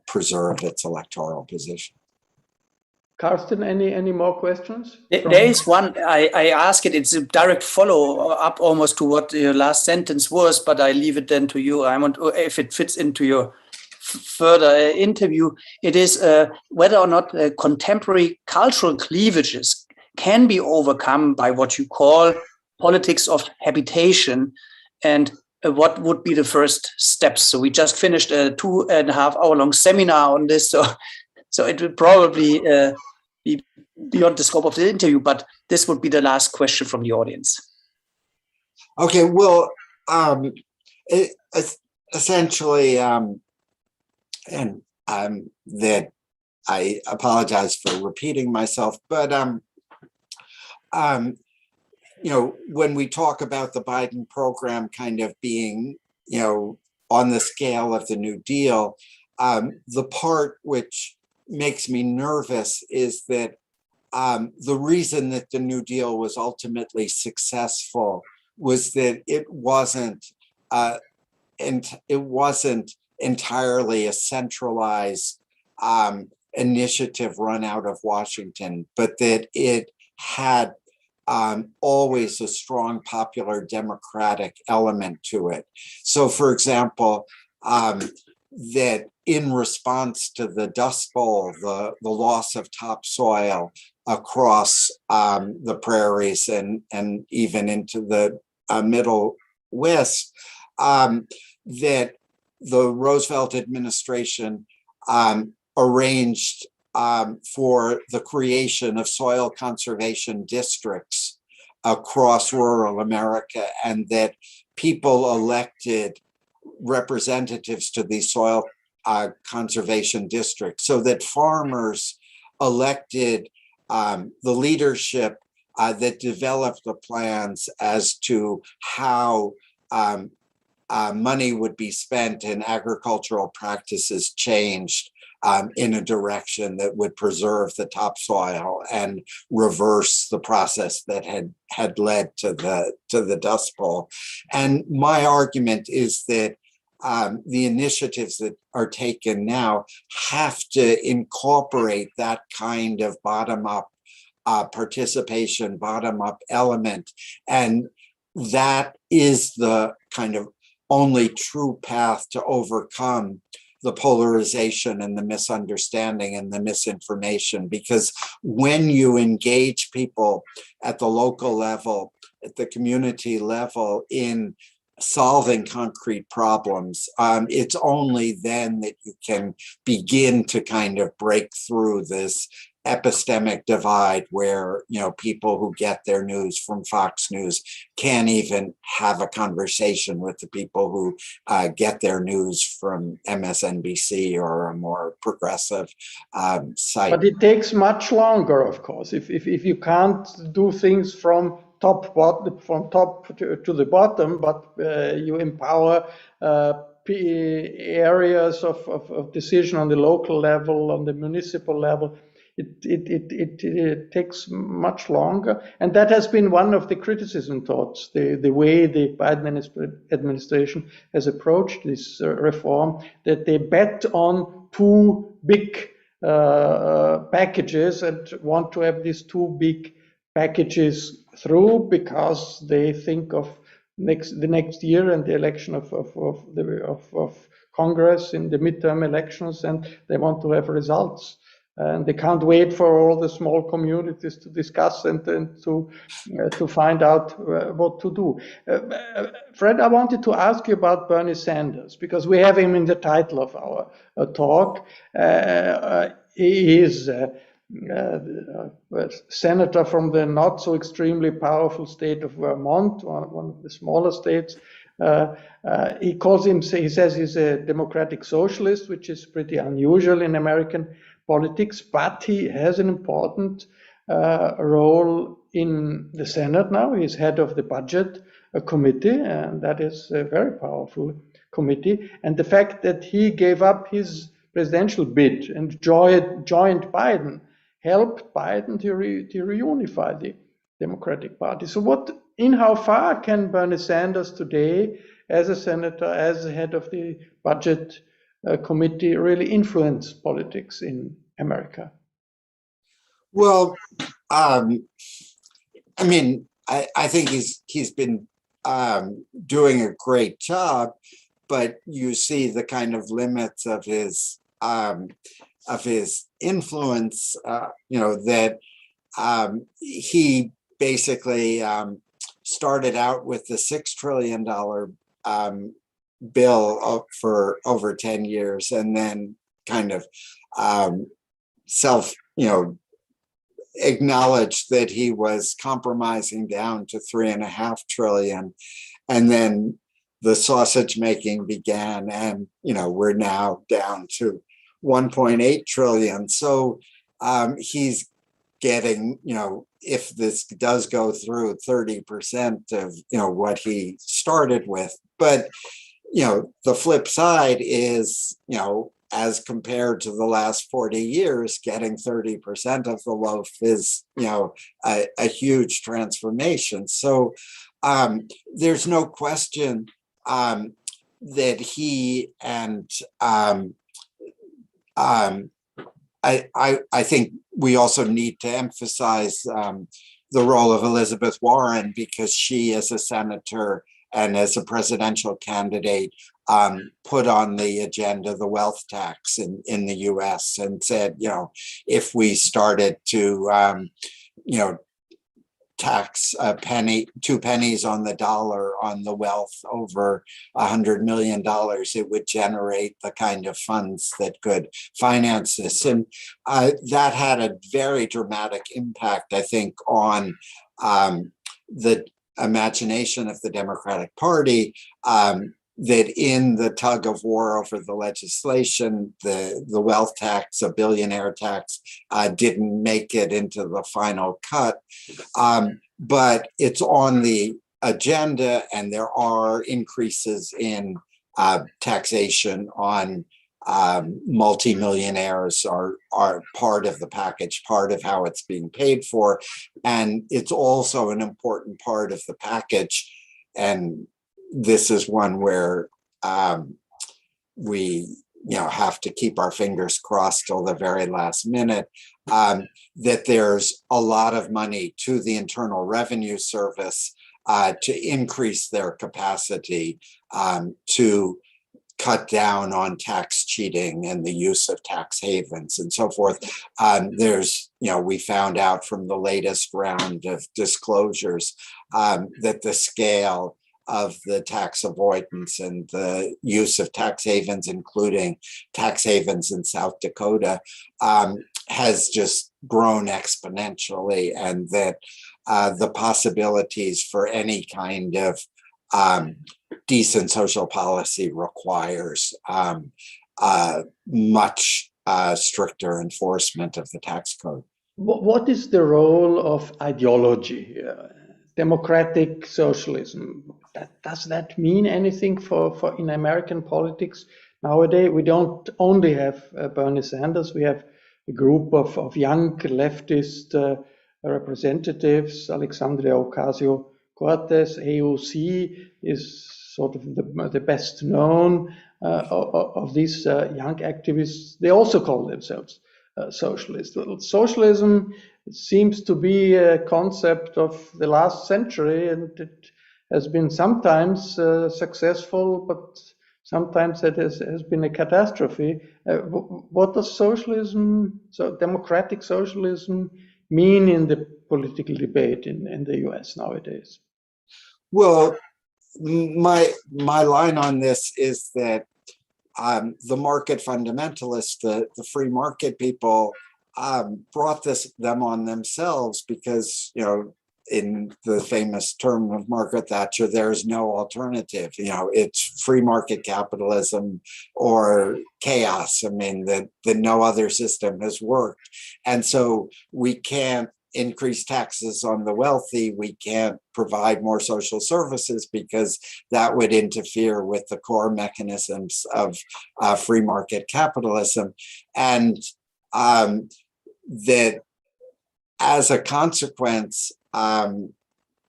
preserve its electoral position. Carsten, any more questions? There is one, I ask it, it's a direct follow-up almost to what your last sentence was, but I leave it then to you, Raimund, if it fits into your further interview. It is whether or not contemporary cultural cleavages can be overcome by what you call politics of habitation, and what would be the first steps. So we just finished a 2.5 hour long seminar on this, so it will probably be beyond the scope of the interview, but this would be the last question from the audience. Okay, well, essentially, and that I apologize for repeating myself, but you know, when we talk about the Biden program kind of being, you know, on the scale of the New Deal, the part which makes me nervous is that the reason that the New Deal was ultimately successful was that it wasn't entirely a centralized initiative run out of Washington, but that it had always a strong popular democratic element to it. So, for example, that in response to the Dust Bowl, the loss of topsoil across the prairies and even into the Middle West, that the Roosevelt administration arranged for the creation of soil conservation districts across rural America, and that people elected representatives to these soil conservation districts, so that farmers elected the leadership that developed the plans as to how money would be spent and agricultural practices changed in a direction that would preserve the topsoil and reverse the process that had led to the Dust Bowl. And my argument is that the initiatives that are taken now have to incorporate that kind of bottom-up participation, bottom-up element, and that is the kind of only true path to overcome the polarization and the misunderstanding and the misinformation. Because when you engage people at the local level, at the community level in solving concrete problems, it's only then that you can begin to kind of break through this epistemic divide where, you know, people who get their news from Fox News can't even have a conversation with the people who get their news from MSNBC or a more progressive site. But it takes much longer, of course. If you can't do things from top to the bottom, but you empower areas of decision on the local level, on the municipal level, it takes much longer. And that has been one of the criticism thoughts, the way the Biden administration has approached this reform, that they bet on two big packages and want to have these two big packages through because they think of the next year and the election of Congress in the midterm elections, and they want to have results. And they can't wait for all the small communities to discuss and to find out what to do. Fred, I wanted to ask you about Bernie Sanders, because we have him in the title of our talk. He is a senator from the not so extremely powerful state of Vermont, one of the smaller states. He says he's a democratic socialist, which is pretty unusual in American politics, but he has an important role in the Senate now. He's head of the budget committee, and that is a very powerful committee. And the fact that he gave up his presidential bid and joined Biden helped Biden to reunify the Democratic Party. So how far can Bernie Sanders today, as a senator, as head of the budget committee, really influence politics in America? Well, I think he's been doing a great job, but you see the kind of limits of his influence. That he basically started out with the $6 trillion bill for over 10 years, and then kind of acknowledged that he was compromising down to $3.5 trillion, and then the sausage making began, and we're now down to 1.8 trillion. So he's getting, if this does go through, 30% of what he started with. But the flip side is, as compared to the last 40 years, getting 30% of the loaf is, a huge transformation. So there's no question that he and I think we also need to emphasize the role of Elizabeth Warren, because she, as a senator and as a presidential candidate, put on the agenda the wealth tax in the US and said, if we started to, tax two pennies on the dollar on the wealth over $100 million, it would generate the kind of funds that could finance this. And that had a very dramatic impact, I think, on the imagination of the Democratic Party, that in the tug of war over the legislation, the wealth tax, a billionaire tax, didn't make it into the final cut. But it's on the agenda, and there are increases in taxation on multimillionaires are part of the package, part of how it's being paid for. And it's also an important part of the package. And this is one where we have to keep our fingers crossed till the very last minute, that there's a lot of money to the Internal Revenue Service to increase their capacity to cut down on tax cheating and the use of tax havens and so forth. We found out from the latest round of disclosures that the scale of the tax avoidance and the use of tax havens, including tax havens in South Dakota, has just grown exponentially, and that the possibilities for any kind of decent social policy requires much stricter enforcement of the tax code. What is the role of ideology here? Democratic socialism, does that mean anything for in American politics nowadays? We don't only have Bernie Sanders, we have a group of young leftist representatives. Alexandria Ocasio-Cortez, AOC, is sort of the best known of these young activists. They also call themselves socialists. Socialism seems to be a concept of the last century, and it has been sometimes successful, but sometimes that has been a catastrophe. What does socialism, so democratic socialism, mean in the political debate in the US nowadays? Well, my line on this is that the market fundamentalists, the free market people, brought them on themselves because, you know, in the famous term of Margaret Thatcher, there's no alternative. You know, it's free market capitalism or chaos. I mean, that no other system has worked. And so we can't increase taxes on the wealthy. We can't provide more social services because that would interfere with the core mechanisms of free market capitalism. And that as a consequence,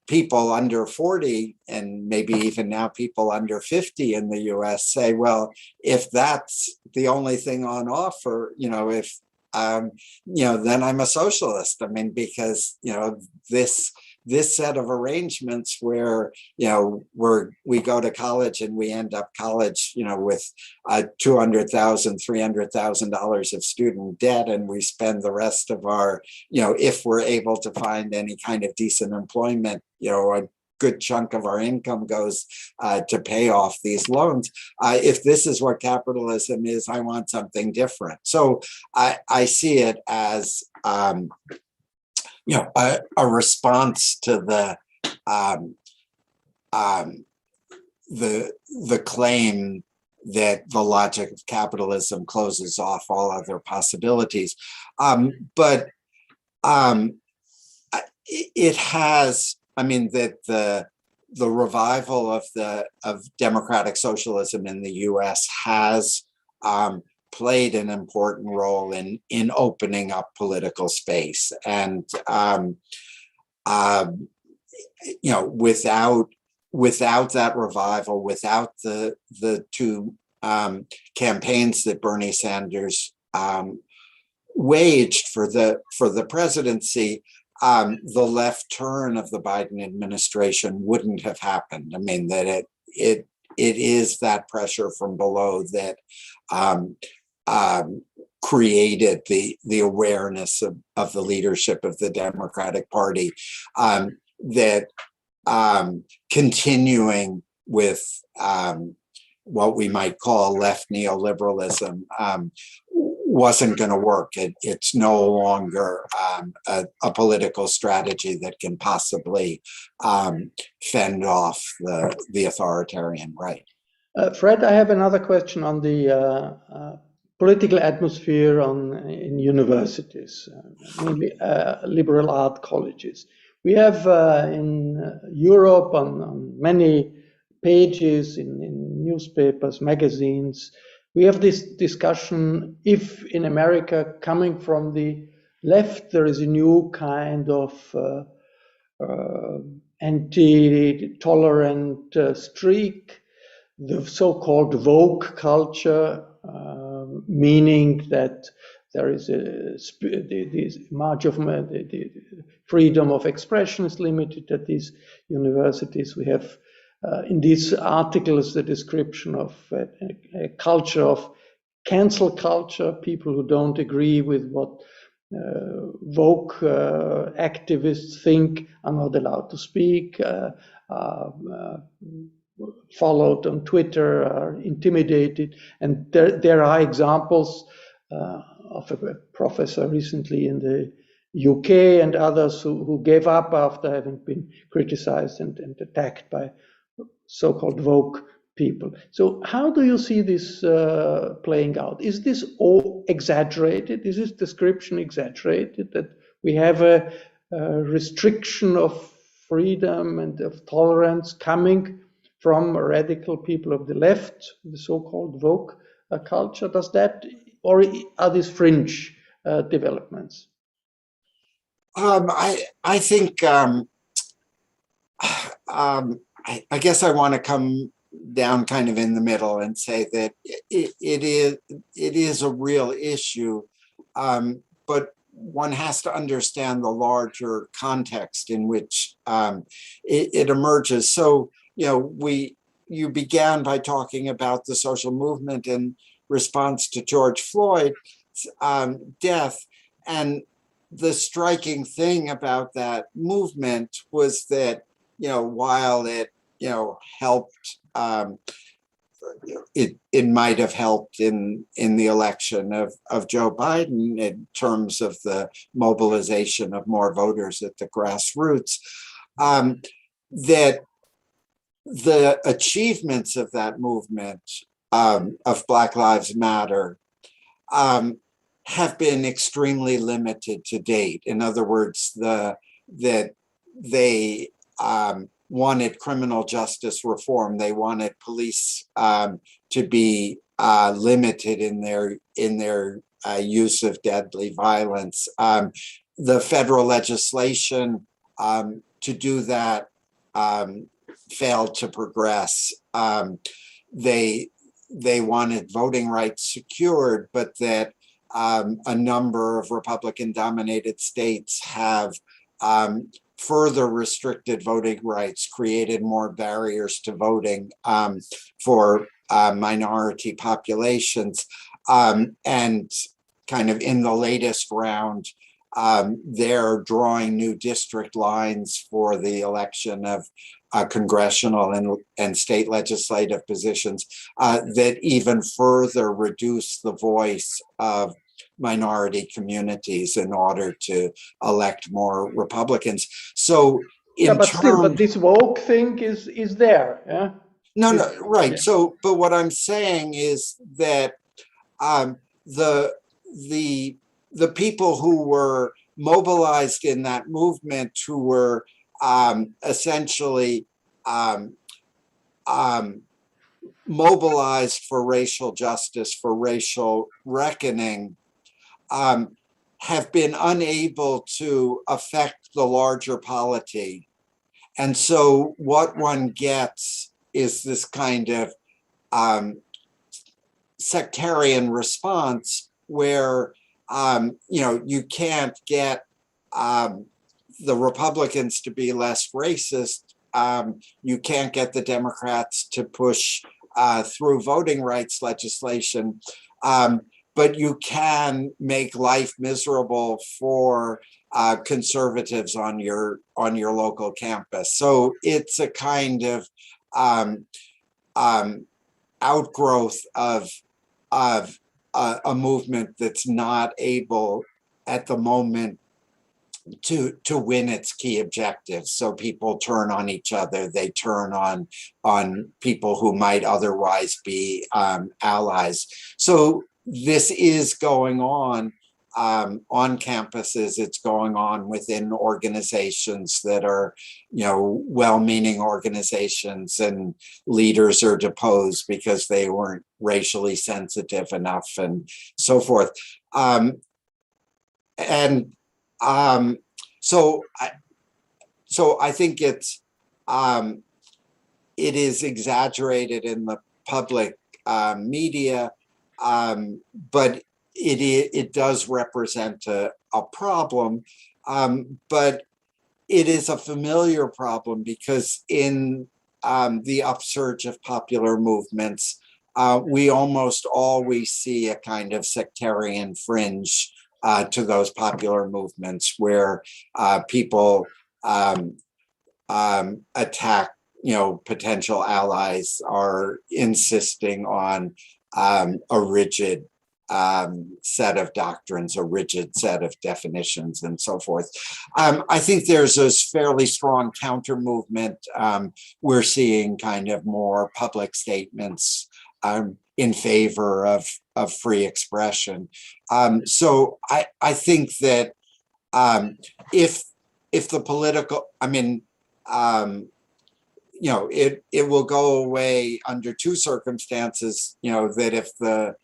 people under 40 and maybe even now people under 50 in the US say, well, if that's the only thing on offer, you know, if you know, then I'm a socialist. I mean, because, you know, this set of arrangements where, you know, we go to college and we end up college, you know, with $200,000, $300,000 of student debt, and we spend the rest of our, you know, if we're able to find any kind of decent employment, you know, a good chunk of our income goes to pay off these loans. If this is what capitalism is, I want something different. So I see it as, you know, a response to the claim that the logic of capitalism closes off all other possibilities. But it has, I mean, that the revival of democratic socialism in the US has played an important role in opening up political space. And you know, without that revival, without the two campaigns that Bernie Sanders waged for the presidency, the left turn of the Biden administration wouldn't have happened. I mean, that it is that pressure from below that created the awareness of the leadership of the Democratic Party, that continuing with what we might call left neoliberalism wasn't going to work. It's no longer a political strategy that can possibly fend off the authoritarian right. Fred, I have another question on the political atmosphere in universities, mainly liberal art colleges. We have in Europe on many pages in newspapers, magazines, we have this discussion if in America, coming from the left, there is a new kind of anti-tolerant streak, the so-called woke culture, meaning that there is the freedom of expression is limited at these universities. We have in these articles the description of a culture of cancel culture, people who don't agree with what woke activists think are not allowed to speak, followed on Twitter, are intimidated. And there are examples of a professor recently in the UK and others who gave up after having been criticized and attacked by so-called woke people. So how do you see this playing out? Is this all exaggerated? Is this description exaggerated, that we have a restriction of freedom and of tolerance coming from radical people of the left, the so-called woke culture? Does that, or are these fringe developments? I think I guess I want to come down kind of in the middle and say that it is a real issue, but one has to understand the larger context in which it emerges. So, you know, you began by talking about the social movement in response to George Floyd's death. And the striking thing about that movement was that, while it, helped, it might have helped in the election of Joe Biden in terms of the mobilization of more voters at the grassroots, that the achievements of that movement of Black Lives Matter have been extremely limited to date. In other words, that they wanted criminal justice reform. They wanted police to be limited in their use of deadly violence. The federal legislation to do that failed to progress. They wanted voting rights secured, but that a number of Republican-dominated states have further restricted voting rights, created more barriers to voting for minority populations. And kind of in the latest round, they're drawing new district lines for the election of congressional and state legislative positions that even further reduce the voice of minority communities in order to elect more Republicans. So but this woke thing is there. Yeah. No, right. Yeah. So, but what I'm saying is that the people who were mobilized in that movement, who were essentially mobilized for racial justice, for racial reckoning, have been unable to affect the larger polity. And so what one gets is this kind of sectarian response where, you can't get the Republicans to be less racist. You can't get the Democrats to push through voting rights legislation. But you can make life miserable for conservatives on your local campus. So it's a kind of outgrowth of a movement that's not able at the moment to win its key objectives. So people turn on each other. They turn on people who might otherwise be allies. So this is going on campuses. It's going on within organizations that are, well-meaning organizations, and leaders are deposed because they weren't racially sensitive enough, and so forth. So I think it is exaggerated in the public media, but it does represent a problem, but it is a familiar problem because in the upsurge of popular movements, we almost always see a kind of sectarian fringe to those popular movements where people attack, potential allies, are insisting on a rigid set of doctrines, a rigid set of definitions, and so forth. I think there's this fairly strong counter movement. We're seeing kind of more public statements in favor of free expression. So I think that if the political, it will go away under two circumstances, that if the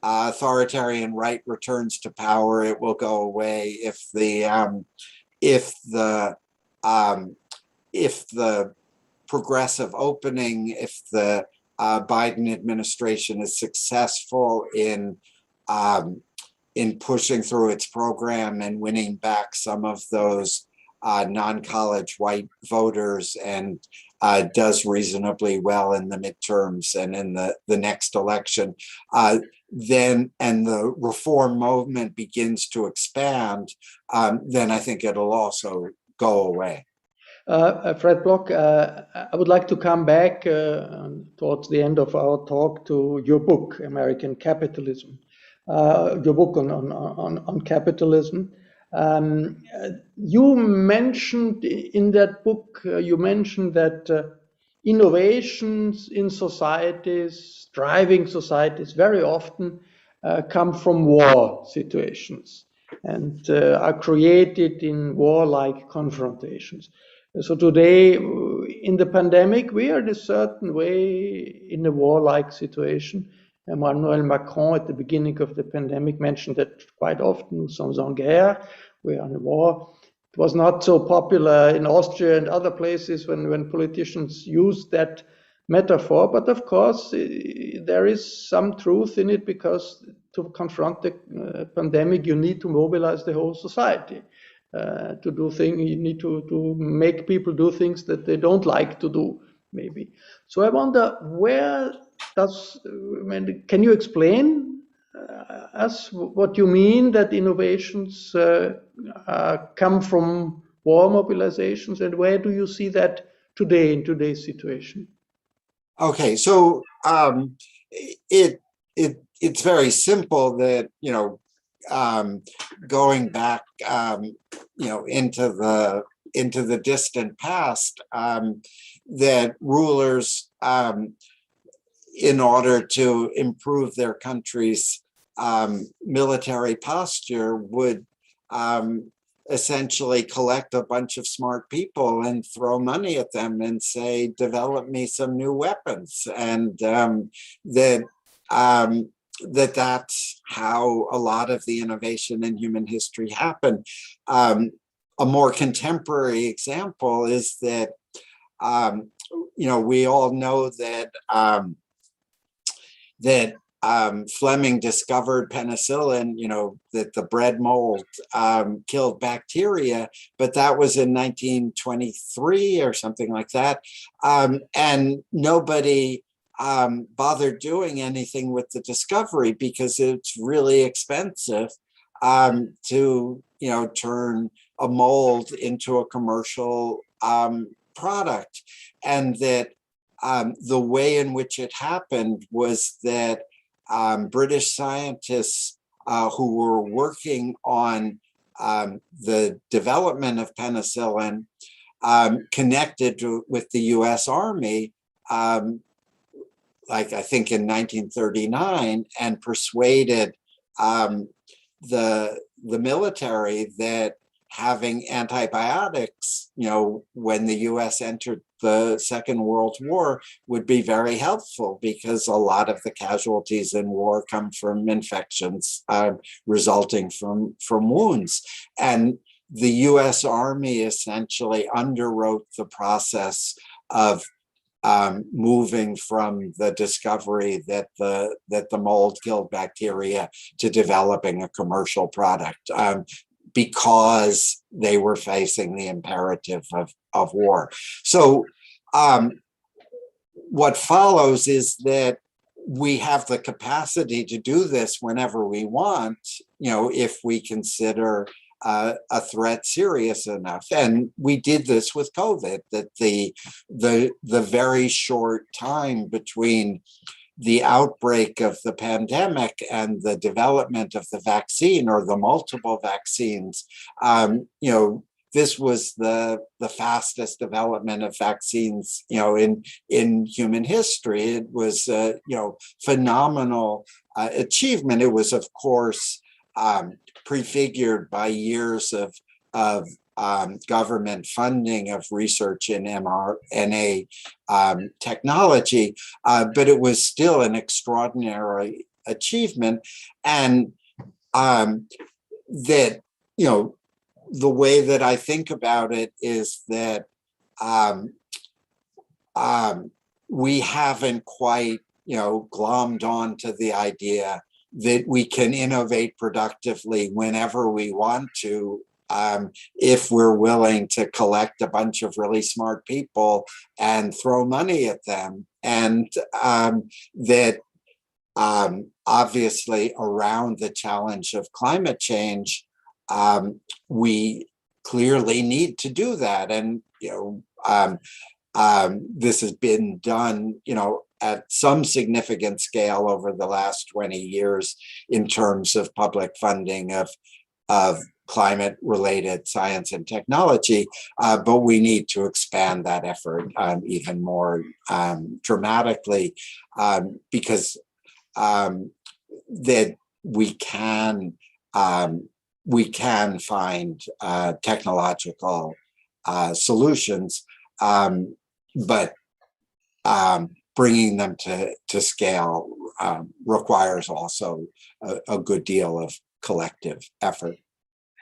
authoritarian right returns to power, it will go away. If the progressive opening, if the Biden administration is successful in pushing through its program and winning back some of those non-college white voters and does reasonably well in the midterms and in the next election, then and the reform movement begins to expand, then I think it'll also go away. Fred Block, I would like to come back towards the end of our talk to your book, American Capitalism, your book on capitalism. You mentioned in that book, you mentioned that innovations in societies, driving societies, very often come from war situations and are created in warlike confrontations. So today, in the pandemic, we are in a certain way in a warlike situation. Emmanuel Macron, at the beginning of the pandemic, mentioned that quite often, nous sommes en guerre, we are in a war. It was not so popular in Austria and other places when politicians used that metaphor, but of course, there is some truth in it, because to confront the pandemic, you need to mobilize the whole society. To do things, you need to make people do things that they don't like to do, maybe. So I wonder, can you explain us what you mean that innovations come from war mobilizations, and where do you see that today in today's situation? Okay, so it's very simple that, going back, into the distant past, that rulers, in order to improve their country's military posture, would essentially collect a bunch of smart people and throw money at them and say, develop me some new weapons. And that's how a lot of the innovation in human history happened. A more contemporary example is that, we all know that Fleming discovered penicillin, that the bread mold killed bacteria, but that was in 1923 or something like that. And nobody bothered doing anything with the discovery because it's really expensive to, turn a mold into a commercial product. And that the way in which it happened was that British scientists who were working on the development of penicillin connected with the US Army, like I think in 1939, and persuaded the military that having antibiotics, when the US entered the Second World War, would be very helpful, because a lot of the casualties in war come from infections resulting from wounds. And the US Army essentially underwrote the process of moving from the discovery that the mold killed bacteria to developing a commercial product, because they were facing the imperative of war. So what follows is that we have the capacity to do this whenever we want, if we consider a threat serious enough. And we did this with COVID, that the very short time between the outbreak of the pandemic and the development of the vaccine, or the multiple vaccines, this was the fastest development of vaccines, in human history. It was phenomenal achievement. It was, of course, prefigured by years of government funding of research in mRNA technology, but it was still an extraordinary achievement. And that, the way that I think about it is that we haven't quite, glommed on to the idea that we can innovate productively whenever we want to, if we're willing to collect a bunch of really smart people and throw money at them. And that obviously around the challenge of climate change, we clearly need to do that. And, this has been done, at some significant scale over the last 20 years in terms of public funding of climate-related science and technology, but we need to expand that effort even more dramatically, because that we can find technological solutions, but bringing them to scale requires also a good deal of collective effort.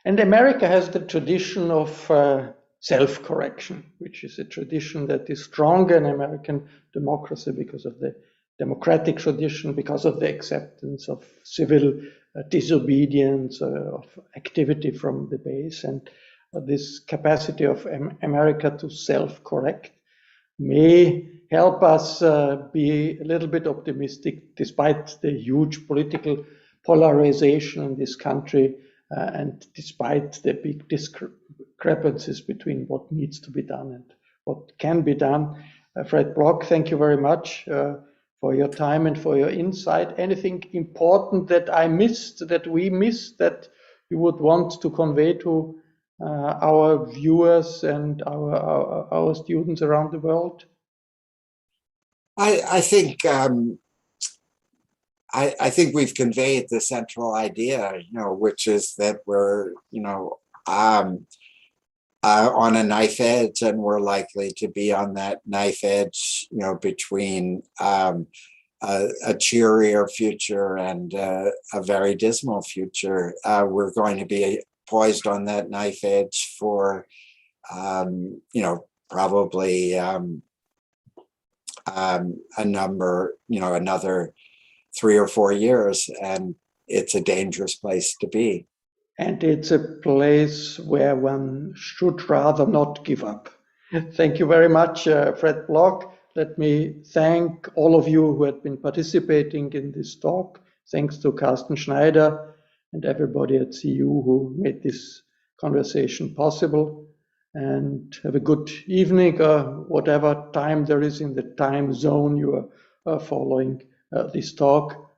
And America has the tradition of self-correction, which is a tradition that is stronger in American democracy because of the democratic tradition, because of the acceptance of civil disobedience, of activity from the base. And this capacity of America to self-correct may help us be a little bit optimistic despite the huge political polarization in this country and despite the big discrepancies between what needs to be done and what can be done. Fred Block, thank you very much for your time and for your insight. Anything important that I missed, that we missed, that you would want to convey to our viewers and our students around the world? I think I think we've conveyed the central idea, which is that we're, on a knife edge, and we're likely to be on that knife edge, between a cheerier future and a very dismal future. We're going to be poised on that knife edge for, probably another 3 or 4 years, and it's a dangerous place to be. And it's a place where one should rather not give up. Thank you very much, Fred Block. Let me thank all of you who have been participating in this talk. Thanks to Carsten Schneider and everybody at CU who made this conversation possible. And have a good evening, whatever time there is in the time zone you are following this talk.